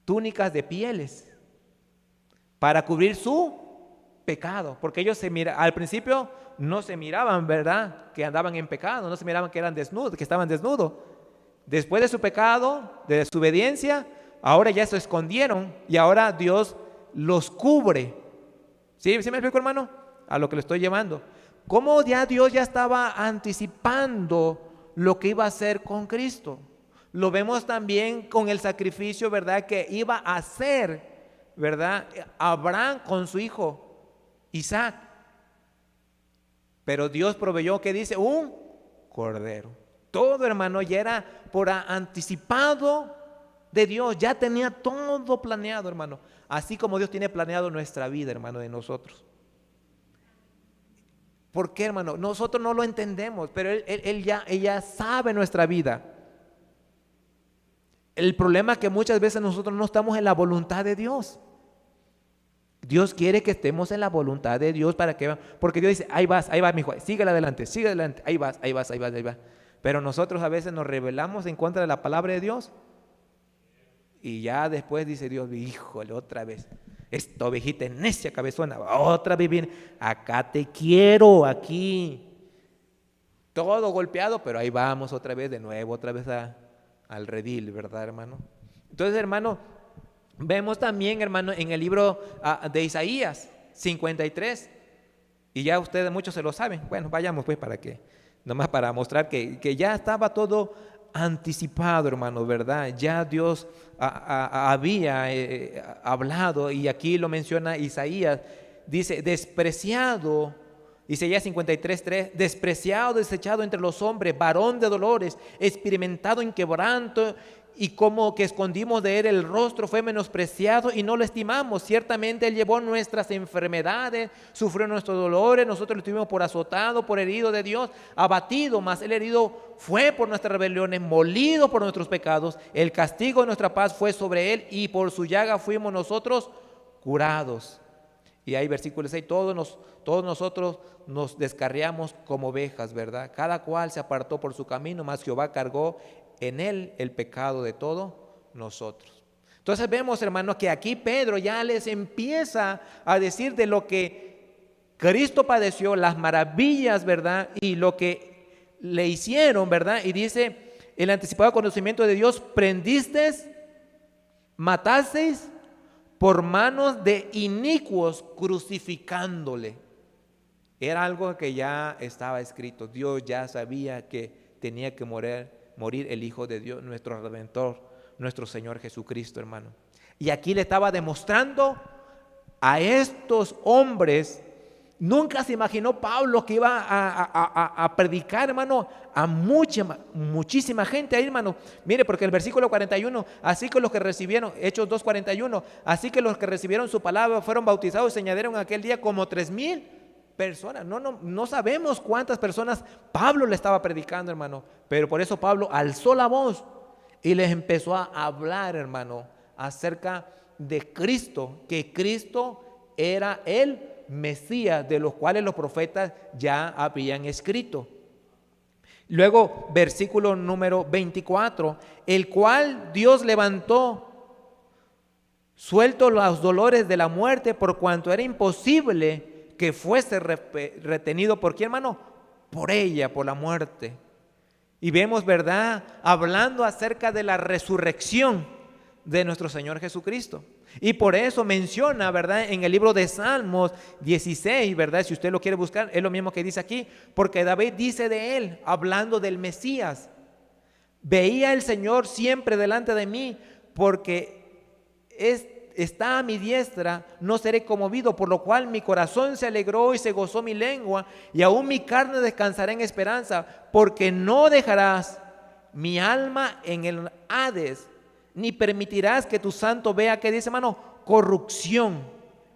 túnicas de pieles para cubrir su pecado, porque ellos al principio no se miraban, ¿verdad?, que andaban en pecado, no se miraban que eran desnudos, que estaban desnudos. Después de su pecado, de su obediencia, ahora ya se escondieron y ahora Dios los cubre. ¿Sí me explico, hermano? A lo que le estoy llevando. Cómo ya Dios ya estaba anticipando lo que iba a hacer con Cristo. Lo vemos también con el sacrificio, ¿verdad?, que iba a hacer, ¿verdad?, Abraham con su hijo Isaac. Pero Dios proveyó, ¿qué dice? Un cordero. Todo, hermano, ya era por anticipado de Dios. Ya tenía todo planeado, hermano. Así como Dios tiene planeado nuestra vida, hermano, de nosotros. ¿Por qué, hermano? Nosotros no lo entendemos, pero ella sabe nuestra vida. El problema es que muchas veces nosotros no estamos en la voluntad de Dios. Dios quiere que estemos en la voluntad de Dios para que, porque Dios dice: ahí vas, mi hijo, sigue adelante, ahí vas. Pero nosotros a veces nos rebelamos en contra de la palabra de Dios y ya después dice Dios: híjole, otra vez, esta ovejita necia, cabezona, otra vez viene, acá te quiero, aquí, todo golpeado, pero ahí vamos otra vez, de nuevo, otra vez al redil, ¿verdad, hermano? Entonces, hermano, vemos también, hermano, en el libro de Isaías 53, y ya ustedes muchos se lo saben. Bueno, vayamos pues nomás para mostrar que ya estaba todo anticipado, hermano, ¿verdad? Ya Dios había hablado, y aquí lo menciona Isaías. Dice: despreciado, Isaías 53:3, despreciado, desechado entre los hombres, varón de dolores, experimentado en quebranto, y como que escondimos de él el rostro, fue menospreciado y no lo estimamos. Ciertamente él llevó nuestras enfermedades, sufrió nuestros dolores, nosotros lo tuvimos por azotado, por herido de Dios, abatido, mas el herido fue por nuestras rebeliones, molido por nuestros pecados. El castigo de nuestra paz fue sobre él, y por su llaga fuimos nosotros curados. Y ahí versículo 6, todos nosotros nos descarriamos como ovejas, ¿verdad? Cada cual se apartó por su camino, mas Jehová cargó en él el pecado de todos nosotros. Entonces vemos, hermanos, que aquí Pedro ya les empieza a decir de lo que Cristo padeció, las maravillas, ¿verdad?, y lo que le hicieron, ¿verdad? Y dice: el anticipado conocimiento de Dios prendisteis, matasteis por manos de inicuos, crucificándole. Era algo que ya estaba escrito. Dios ya sabía que tenía que morir el Hijo de Dios, nuestro Redentor, nuestro Señor Jesucristo, hermano. Y aquí le estaba demostrando a estos hombres. Nunca se imaginó Pablo que iba a predicar, hermano, a muchísima gente ahí, hermano. Mire, porque el versículo 41, así que los que recibieron, Hechos 2:41, así que los que recibieron su palabra fueron bautizados y se añadieron aquel día como 3,000 personas. No sabemos cuántas personas Pablo le estaba predicando, hermano, pero por eso Pablo alzó la voz y les empezó a hablar, hermano, acerca de Cristo, que Cristo era el Mesías, de los cuales los profetas ya habían escrito. Luego, versículo número 24, el cual Dios levantó, suelto los dolores de la muerte, por cuanto era imposible que fuese retenido. ¿Por quién, hermano? Por ella, por la muerte. Y vemos, ¿verdad?, hablando acerca de la resurrección de nuestro Señor Jesucristo. Y por eso menciona, ¿verdad?, en el libro de Salmos 16, ¿verdad?, si usted lo quiere buscar, es lo mismo que dice aquí, porque David dice de él, hablando del Mesías: veía el Señor siempre delante de mí, porque está a mi diestra, no seré conmovido, por lo cual mi corazón se alegró y se gozó mi lengua, y aún mi carne descansará en esperanza, porque no dejarás mi alma en el Hades, ni permitirás que tu santo vea, que dice, hermano, corrupción.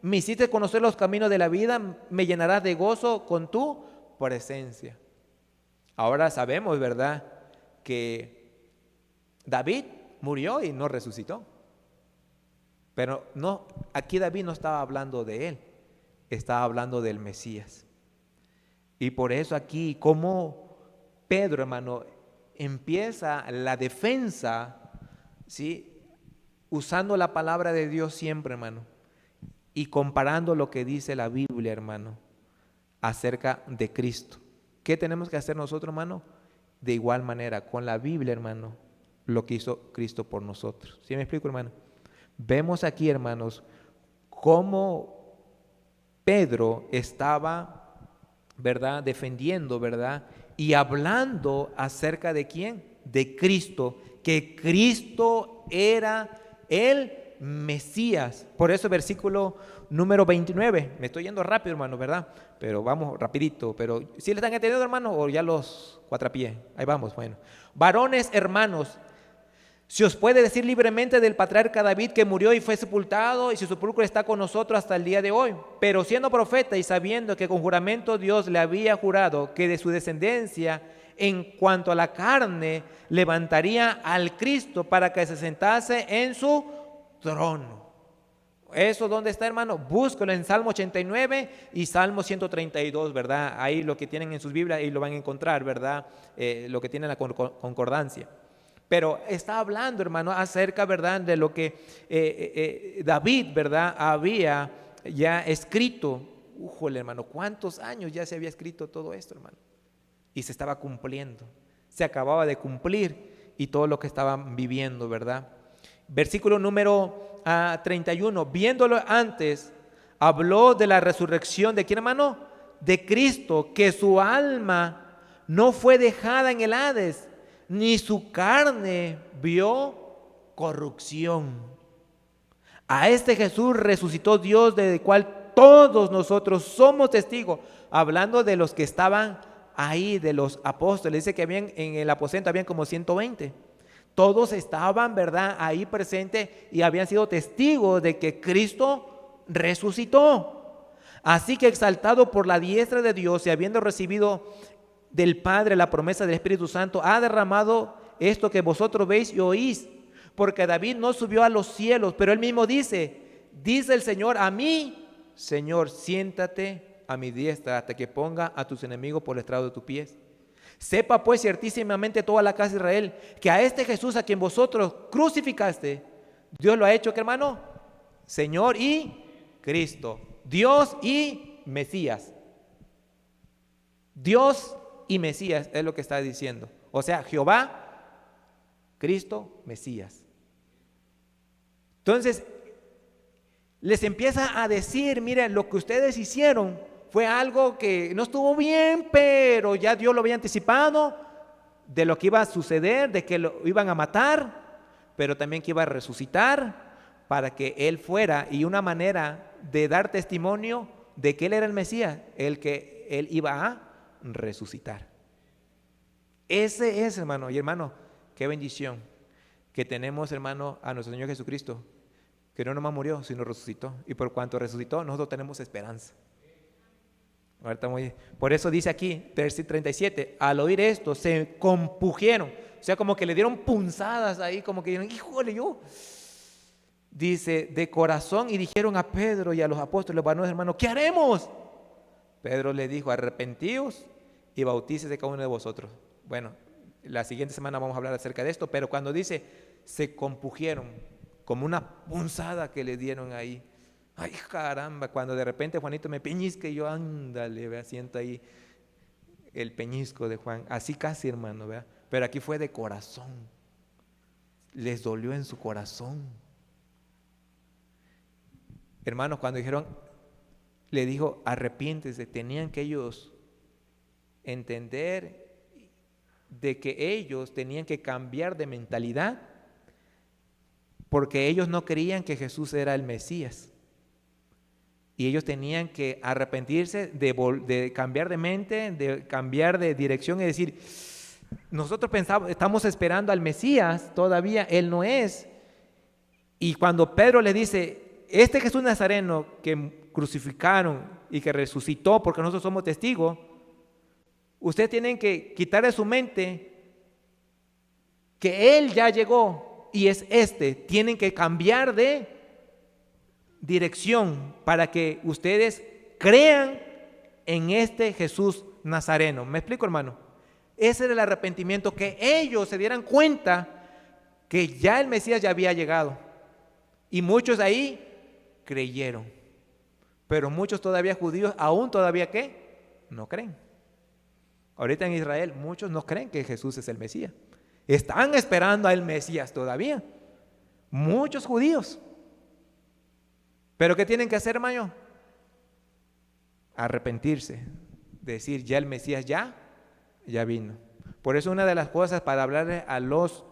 Me hiciste conocer los caminos de la vida, me llenarás de gozo con tu presencia. Ahora sabemos, ¿verdad?, que David murió y no resucitó. Pero no, aquí David no estaba hablando de él, estaba hablando del Mesías. Y por eso aquí, como Pedro, hermano, empieza la defensa, ¿sí?, usando la palabra de Dios siempre, hermano, y comparando lo que dice la Biblia, hermano, acerca de Cristo. ¿Qué tenemos que hacer nosotros, hermano? De igual manera, con la Biblia, hermano, lo que hizo Cristo por nosotros. ¿Sí me explico, hermano? Vemos aquí, hermanos, cómo Pedro estaba, ¿verdad?, defendiendo, ¿verdad?, y hablando acerca de ¿quién? De Cristo, que Cristo era el Mesías. Por eso versículo número 29, me estoy yendo rápido, hermano, ¿verdad? Pero vamos rapidito, pero ¿sí le están entendiendo, hermano? O ya los cuatrapié, ahí vamos. Bueno, varones hermanos, si os puede decir libremente del patriarca David, que murió y fue sepultado, y su sepulcro está con nosotros hasta el día de hoy. Pero siendo profeta y sabiendo que con juramento Dios le había jurado que de su descendencia, en cuanto a la carne, levantaría al Cristo para que se sentase en su trono. ¿Eso dónde está, hermano? Búscalo en Salmo 89 y Salmo 132, ¿verdad? Ahí lo que tienen en sus Biblias y lo van a encontrar, ¿verdad? Lo que tiene la concordancia. Pero está hablando, hermano, acerca, ¿verdad?, de lo que David, ¿verdad?, había ya escrito. Ujole, hermano, ¿cuántos años ya se había escrito todo esto, hermano? Y se estaba cumpliendo, se acababa de cumplir, y todo lo que estaban viviendo, ¿verdad? Versículo número 31, viéndolo antes, habló de la resurrección de ¿quién, hermano? De Cristo, que su alma no fue dejada en el Hades, ni su carne vio corrupción. A este Jesús resucitó Dios, del cual todos nosotros somos testigos, hablando de los que estaban ahí, de los apóstoles. Dice que habían, en el aposento habían como 120. Todos estaban, ¿verdad?, ahí presentes y habían sido testigos de que Cristo resucitó. Así que, exaltado por la diestra de Dios y habiendo recibido del Padre la promesa del Espíritu Santo, ha derramado esto que vosotros veis y oís. Porque David no subió a los cielos, pero él mismo dice el Señor a mí, Señor, siéntate a mi diestra hasta que ponga a tus enemigos por el estrado de tus pies. Sepa pues ciertísimamente toda la casa de Israel que a este Jesús, a quien vosotros crucificaste, Dios lo ha hecho, ¿qué, hermano? Señor y Cristo, Dios y Mesías. Dios y Mesías es lo que está diciendo. O sea, Jehová, Cristo, Mesías. Entonces, les empieza a decir, miren, lo que ustedes hicieron fue algo que no estuvo bien, pero ya Dios lo había anticipado de lo que iba a suceder, de que lo iban a matar, pero también que iba a resucitar para que Él fuera, y una manera de dar testimonio de que Él era el Mesías, el que Él iba a resucitar. Ese es, hermano, y hermano, qué bendición que tenemos, hermano, a nuestro Señor Jesucristo, que no nomás murió, sino resucitó, y por cuanto resucitó, nosotros tenemos esperanza. Por eso dice aquí, versículo 37, al oír esto, se compungieron, o sea, como que le dieron punzadas ahí, como que dijeron, híjole, yo... Dice, de corazón, y dijeron a Pedro y a los apóstoles, varones hermanos, ¿qué haremos? Pedro le dijo, arrepentíos y bautícese cada uno de vosotros. Bueno, la siguiente semana vamos a hablar acerca de esto, pero cuando dice, se compungieron, como una punzada que le dieron ahí. Ay, caramba, cuando de repente Juanito me peñisque, yo, ándale, vea, siento ahí el peñisco de Juan, así casi, hermano, vea, pero aquí fue de corazón, les dolió en su corazón. Hermanos, cuando dijeron, le dijo, arrepiéntese, tenían que ellos entender de que ellos tenían que cambiar de mentalidad, porque ellos no creían que Jesús era el Mesías. Y ellos tenían que arrepentirse de cambiar de mente, de cambiar de dirección y decir, nosotros pensamos, estamos esperando al Mesías, todavía Él no es. Y cuando Pedro le dice, este Jesús Nazareno que crucificaron y que resucitó porque nosotros somos testigos, ustedes tienen que quitar de su mente que Él ya llegó y es tienen que cambiar de dirección para que ustedes crean en este Jesús Nazareno. ¿Me explico, hermano? Ese era el arrepentimiento, que ellos se dieran cuenta que ya el Mesías ya había llegado. Y muchos ahí creyeron, pero muchos todavía judíos aún todavía ¿qué? No creen. Ahorita en Israel muchos no creen que Jesús es el Mesías, están esperando al Mesías todavía, muchos judíos. Pero ¿qué tienen que hacer, hermano? Arrepentirse, decir ya el Mesías ya vino. Por eso una de las cosas para hablarle a los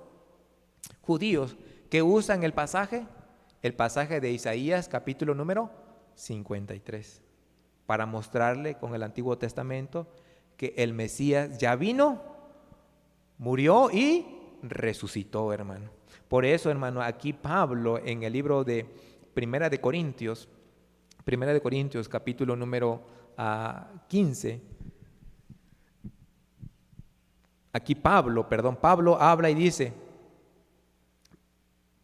judíos que usan el pasaje de Isaías capítulo número 53, para mostrarle con el Antiguo Testamento que el Mesías ya vino, murió y resucitó, hermano. Por eso, hermano, aquí Pablo en el libro de Primera de Corintios capítulo número 15, aquí Pablo habla y dice,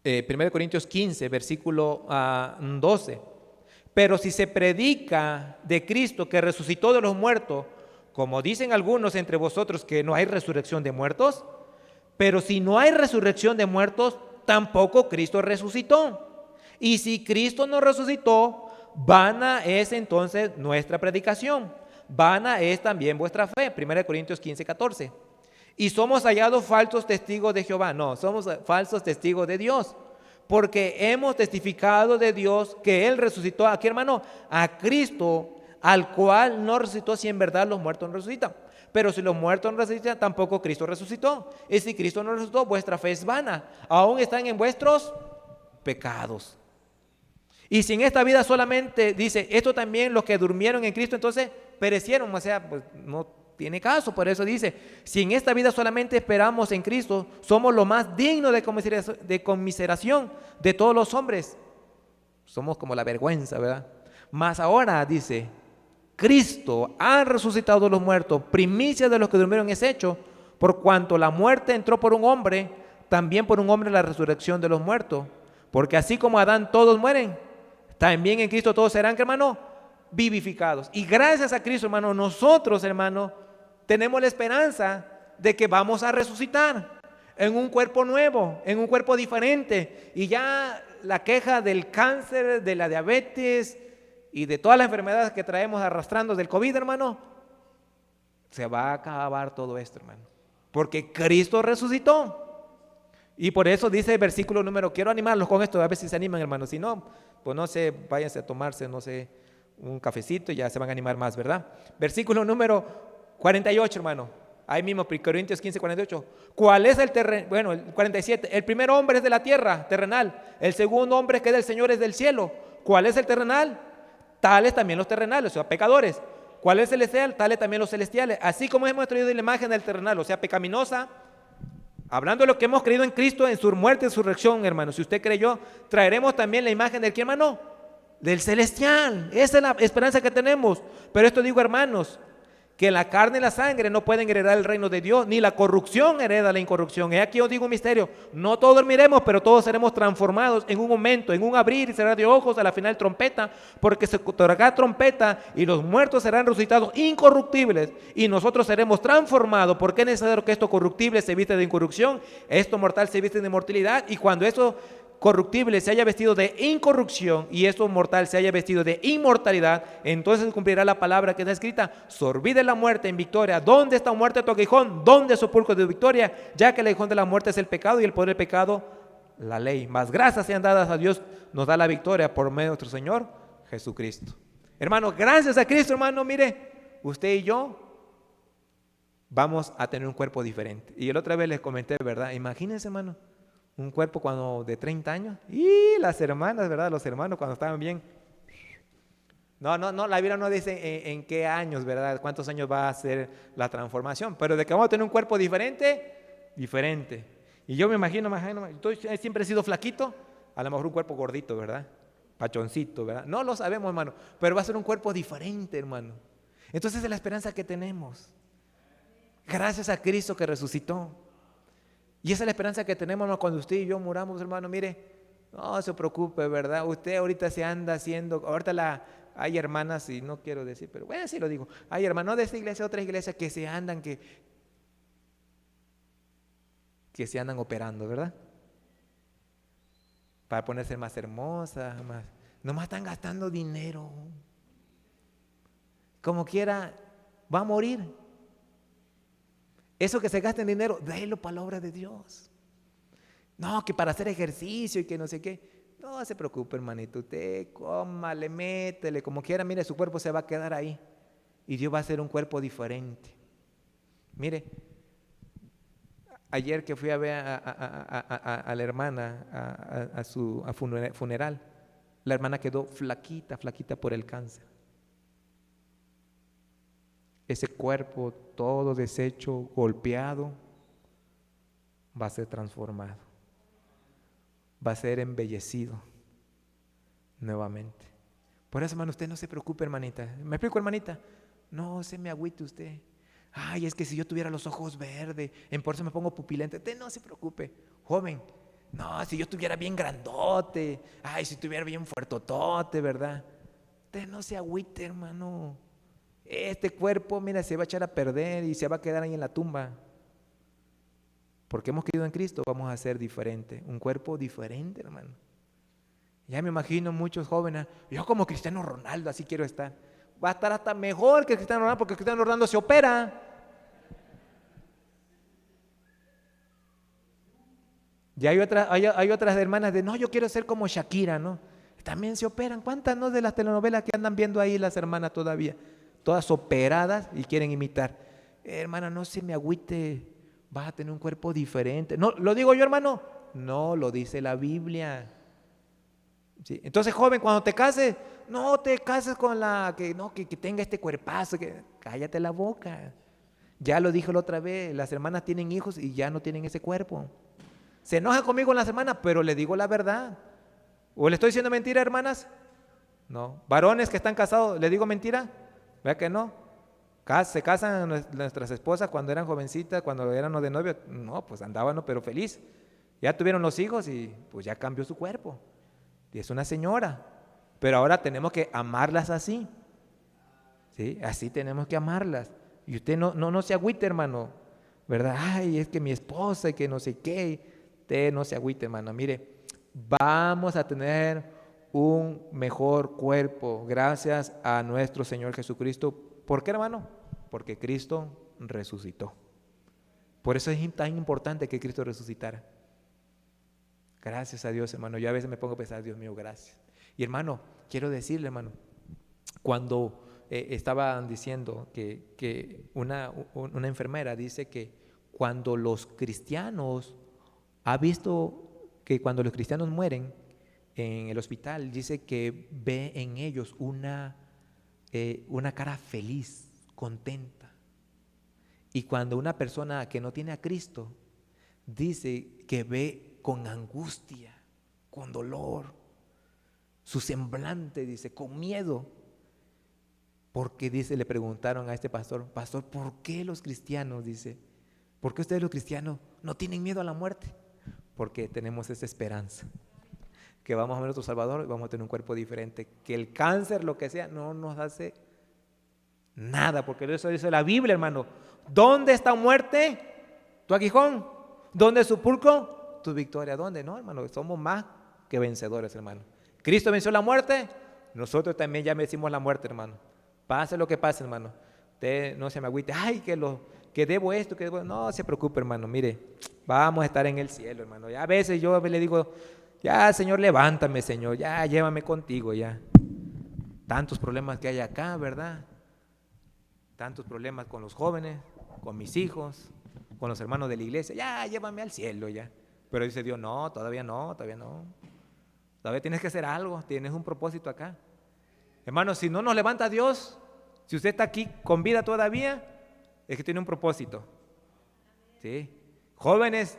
1 Corintios 15, versículo 12. Pero si se predica de Cristo que resucitó de los muertos, como dicen algunos entre vosotros que no hay resurrección de muertos, pero si no hay resurrección de muertos, tampoco Cristo resucitó. Y si Cristo no resucitó, vana es entonces nuestra predicación, vana es también vuestra fe. 1 Corintios 15, 14. Y somos hallados falsos testigos de Jehová. No, somos falsos testigos de Dios, porque hemos testificado de Dios que Él resucitó, ¿a qué, hermano? A Cristo, al cual no resucitó si en verdad los muertos no resucitan. Pero si los muertos no resucitan, tampoco Cristo resucitó. Y si Cristo no resucitó, vuestra fe es vana, aún están en vuestros pecados. Y si en esta vida solamente, dice, esto también los que durmieron en Cristo, entonces perecieron, o sea, pues no tiene caso. Por eso dice, si en esta vida solamente esperamos en Cristo, somos lo más digno de conmiseración de todos los hombres. Somos como la vergüenza, ¿verdad? Mas ahora, dice, Cristo ha resucitado de los muertos, primicia de los que durmieron es hecho, por cuanto la muerte entró por un hombre, también por un hombre la resurrección de los muertos. Porque así como Adán todos mueren, también en Cristo todos serán, hermano, vivificados. Y gracias a Cristo, hermano, nosotros, hermano, tenemos la esperanza de que vamos a resucitar en un cuerpo nuevo, en un cuerpo diferente. Y ya la queja del cáncer, de la diabetes y de todas las enfermedades que traemos arrastrando del COVID, hermano, se va a acabar todo esto, hermano, porque Cristo resucitó. Y por eso dice el versículo número, quiero animarlos con esto, a ver si se animan, hermano. Si no, pues no sé, váyanse a tomarse, no sé, un cafecito y ya se van a animar más, ¿verdad? Versículo número 48, hermano. Ahí mismo, Corintios 15, 48. ¿Cuál es el terreno? Bueno, el 47. El primer hombre es de la tierra, terrenal. El segundo hombre que es del Señor es del cielo. ¿Cuál es el terrenal? Tales también los terrenales, o sea, pecadores. ¿Cuál es el celestial? Tales también los celestiales. Así como hemos traído la imagen del terrenal, o sea, pecaminosa, hablando de lo que hemos creído en Cristo, en su muerte y resurrección, hermano. Si usted creyó, traeremos también la imagen del que, hermano, del celestial. Esa es la esperanza que tenemos. Pero esto digo, hermanos, que la carne y la sangre no pueden heredar el reino de Dios, ni la corrupción hereda la incorrupción. Y aquí os digo un misterio: no todos dormiremos, pero todos seremos transformados en un momento, en un abrir y cerrar de ojos, a la final trompeta, porque se tocará trompeta y los muertos serán resucitados incorruptibles y nosotros seremos transformados, porque es necesario que esto corruptible se viste de incorrupción, esto mortal se viste de inmortalidad, y cuando eso corruptible se haya vestido de incorrupción y esto mortal se haya vestido de inmortalidad, entonces cumplirá la palabra que está escrita: sorbide la muerte en victoria. ¿Dónde está muerte tu aguijón? ¿Dónde sepulcro de victoria? Ya que el aguijón de la muerte es el pecado y el poder del pecado la ley. Mas gracias sean dadas a Dios, nos da la victoria por medio de nuestro Señor Jesucristo. Hermano, gracias a Cristo, hermano, mire, usted y yo vamos a tener un cuerpo diferente. Y la otra vez les comenté, ¿verdad? Imagínense, hermano, un cuerpo cuando de 30 años, y las hermanas, ¿verdad? Los hermanos cuando estaban bien. No, la Biblia no dice en qué años, ¿verdad? Cuántos años va a ser la transformación, pero de que vamos a tener un cuerpo diferente, diferente. Y yo me imagino, siempre he sido flaquito, a lo mejor un cuerpo gordito, ¿verdad? Pachoncito, ¿verdad? No lo sabemos, hermano, pero va a ser un cuerpo diferente, hermano. Entonces es la esperanza que tenemos, gracias a Cristo que resucitó. Y esa es la esperanza que tenemos, hermano, cuando usted y yo muramos, hermano. Mire, no se preocupe, ¿verdad? Usted ahorita se anda haciendo, hay hermanas, y no quiero decir, pero bueno, sí lo digo, hay hermanos de esta iglesia, otras iglesias que se andan, que se andan operando, ¿verdad? Para ponerse más hermosas, nomás están gastando dinero. Como quiera, va a morir. Eso que se gasta en dinero, délo para la obra de Dios. No, que para hacer ejercicio y que no sé qué. No se preocupe, hermanito. Usted cómale, métele, como quiera. Mire, su cuerpo se va a quedar ahí. Y Dios va a hacer un cuerpo diferente. Mire, ayer que fui a ver a la hermana a su funeral, la hermana quedó flaquita por el cáncer. Ese cuerpo todo deshecho, golpeado, va a ser transformado, va a ser embellecido nuevamente. Por eso, hermano, usted no se preocupe, hermanita. ¿Me explico, hermanita? No se me agüite usted. Ay, es que si yo tuviera los ojos verdes, por eso me pongo pupilente. Usted no se preocupe, joven. No, si yo estuviera bien grandote, ay, si estuviera bien fuertotote, ¿verdad? Usted no se agüite, hermano. Este cuerpo, mira, se va a echar a perder y se va a quedar ahí en la tumba. Porque hemos creído en Cristo, vamos a ser diferente, un cuerpo diferente, hermano. Ya me imagino muchos jóvenes, yo como Cristiano Ronaldo, así quiero estar. Va a estar hasta mejor que Cristiano Ronaldo, porque Cristiano Ronaldo se opera. Y hay otras hermanas de, no, yo quiero ser como Shakira, ¿no? También se operan. ¿Cuántas no de las telenovelas que andan viendo ahí las hermanas todavía? Todas operadas y quieren imitar. Hermana, no se me agüite, vas a tener un cuerpo diferente. No, ¿lo digo yo, hermano? No, lo dice la Biblia. ¿Sí? Entonces, joven, cuando te cases, no te cases con la que tenga este cuerpazo, cállate la boca. Ya lo dije la otra vez, las hermanas tienen hijos y ya no tienen ese cuerpo. Se enoja conmigo las hermanas, pero le digo la verdad. ¿O le estoy diciendo mentira, hermanas? No. Varones que están casados, ¿le digo mentira? ¿Vea que no? Se casan nuestras esposas cuando eran jovencitas, cuando eran de novio, no, pues andaban, ¿no? Pero feliz. Ya tuvieron los hijos y pues ya cambió su cuerpo. Y es una señora. Pero ahora tenemos que amarlas así. ¿Sí? Así tenemos que amarlas. Y usted no se agüite, hermano. ¿Verdad? Ay, es que mi esposa y que no sé qué. Usted no se agüite, hermano. Mire, vamos a tener un mejor cuerpo gracias a nuestro Señor Jesucristo. ¿Por qué, hermano? Porque Cristo resucitó. Por eso es tan importante que Cristo resucitara. Gracias a Dios, hermano. Yo a veces me pongo a pensar, Dios mío, gracias. Y hermano, quiero decirle, hermano, cuando estaban diciendo que una enfermera dice que cuando los cristianos, ha visto que cuando los cristianos mueren en el hospital, dice que ve en ellos una cara feliz, contenta. Y cuando una persona que no tiene a Cristo, dice que ve con angustia, con dolor, su semblante, dice, con miedo. Porque dice, le preguntaron a este pastor, pastor, ¿por qué los cristianos, dice, por qué ustedes los cristianos no tienen miedo a la muerte? Porque tenemos esa esperanza, que vamos a ver a nuestro Salvador y vamos a tener un cuerpo diferente, que el cáncer, lo que sea, no nos hace nada, porque eso dice la Biblia, hermano. ¿Dónde está muerte? Tu aguijón. ¿Dónde es sepulcro? Tu victoria. ¿Dónde? No, hermano, somos más que vencedores, hermano. Cristo venció la muerte, nosotros también ya vencimos la muerte, hermano. Pase lo que pase, hermano. Usted no se me agüite, ay, que debo esto, que debo. No se preocupe, hermano, mire, vamos a estar en el cielo, hermano. Ya a veces yo le digo, ya, Señor, levántame, Señor, ya, llévame contigo, ya. Tantos problemas que hay acá, ¿verdad? Tantos problemas con los jóvenes, con mis hijos, con los hermanos de la iglesia. Ya, llévame al cielo, ya. Pero dice Dios, no, todavía no, todavía no. Todavía tienes que hacer algo, tienes un propósito acá. Hermano, si no nos levanta Dios, si usted está aquí con vida todavía, es que tiene un propósito. ¿Sí? Jóvenes,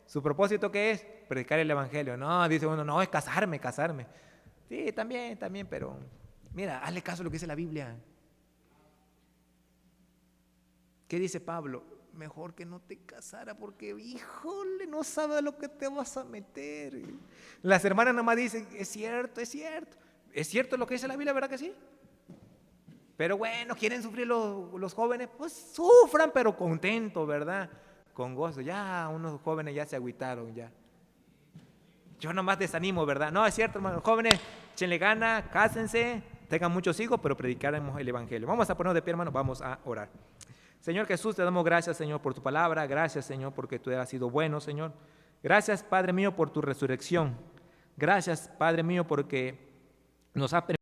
¿su propósito qué es? Predicar el evangelio. No, dice uno, no, es casarme. Sí, también, pero mira, hazle caso a lo que dice la Biblia. ¿Qué dice Pablo? Mejor que no te casara porque, híjole, no sabes lo que te vas a meter. Las hermanas nada más dicen, es cierto. ¿Es cierto lo que dice la Biblia, verdad que sí? Pero bueno, quieren sufrir los jóvenes, pues sufran, pero contentos, ¿verdad? Con gozo. Ya unos jóvenes ya se agüitaron, ya. Yo nomás desanimo, ¿verdad? No, es cierto, hermano. Jóvenes, échenle gana, cásense, tengan muchos hijos, pero predicaremos el evangelio. Vamos a ponernos de pie, hermano, vamos a orar. Señor Jesús, te damos gracias, Señor, por tu palabra. Gracias, Señor, porque tú has sido bueno, Señor. Gracias, Padre mío, por tu resurrección. Gracias, Padre mío, porque nos has permitido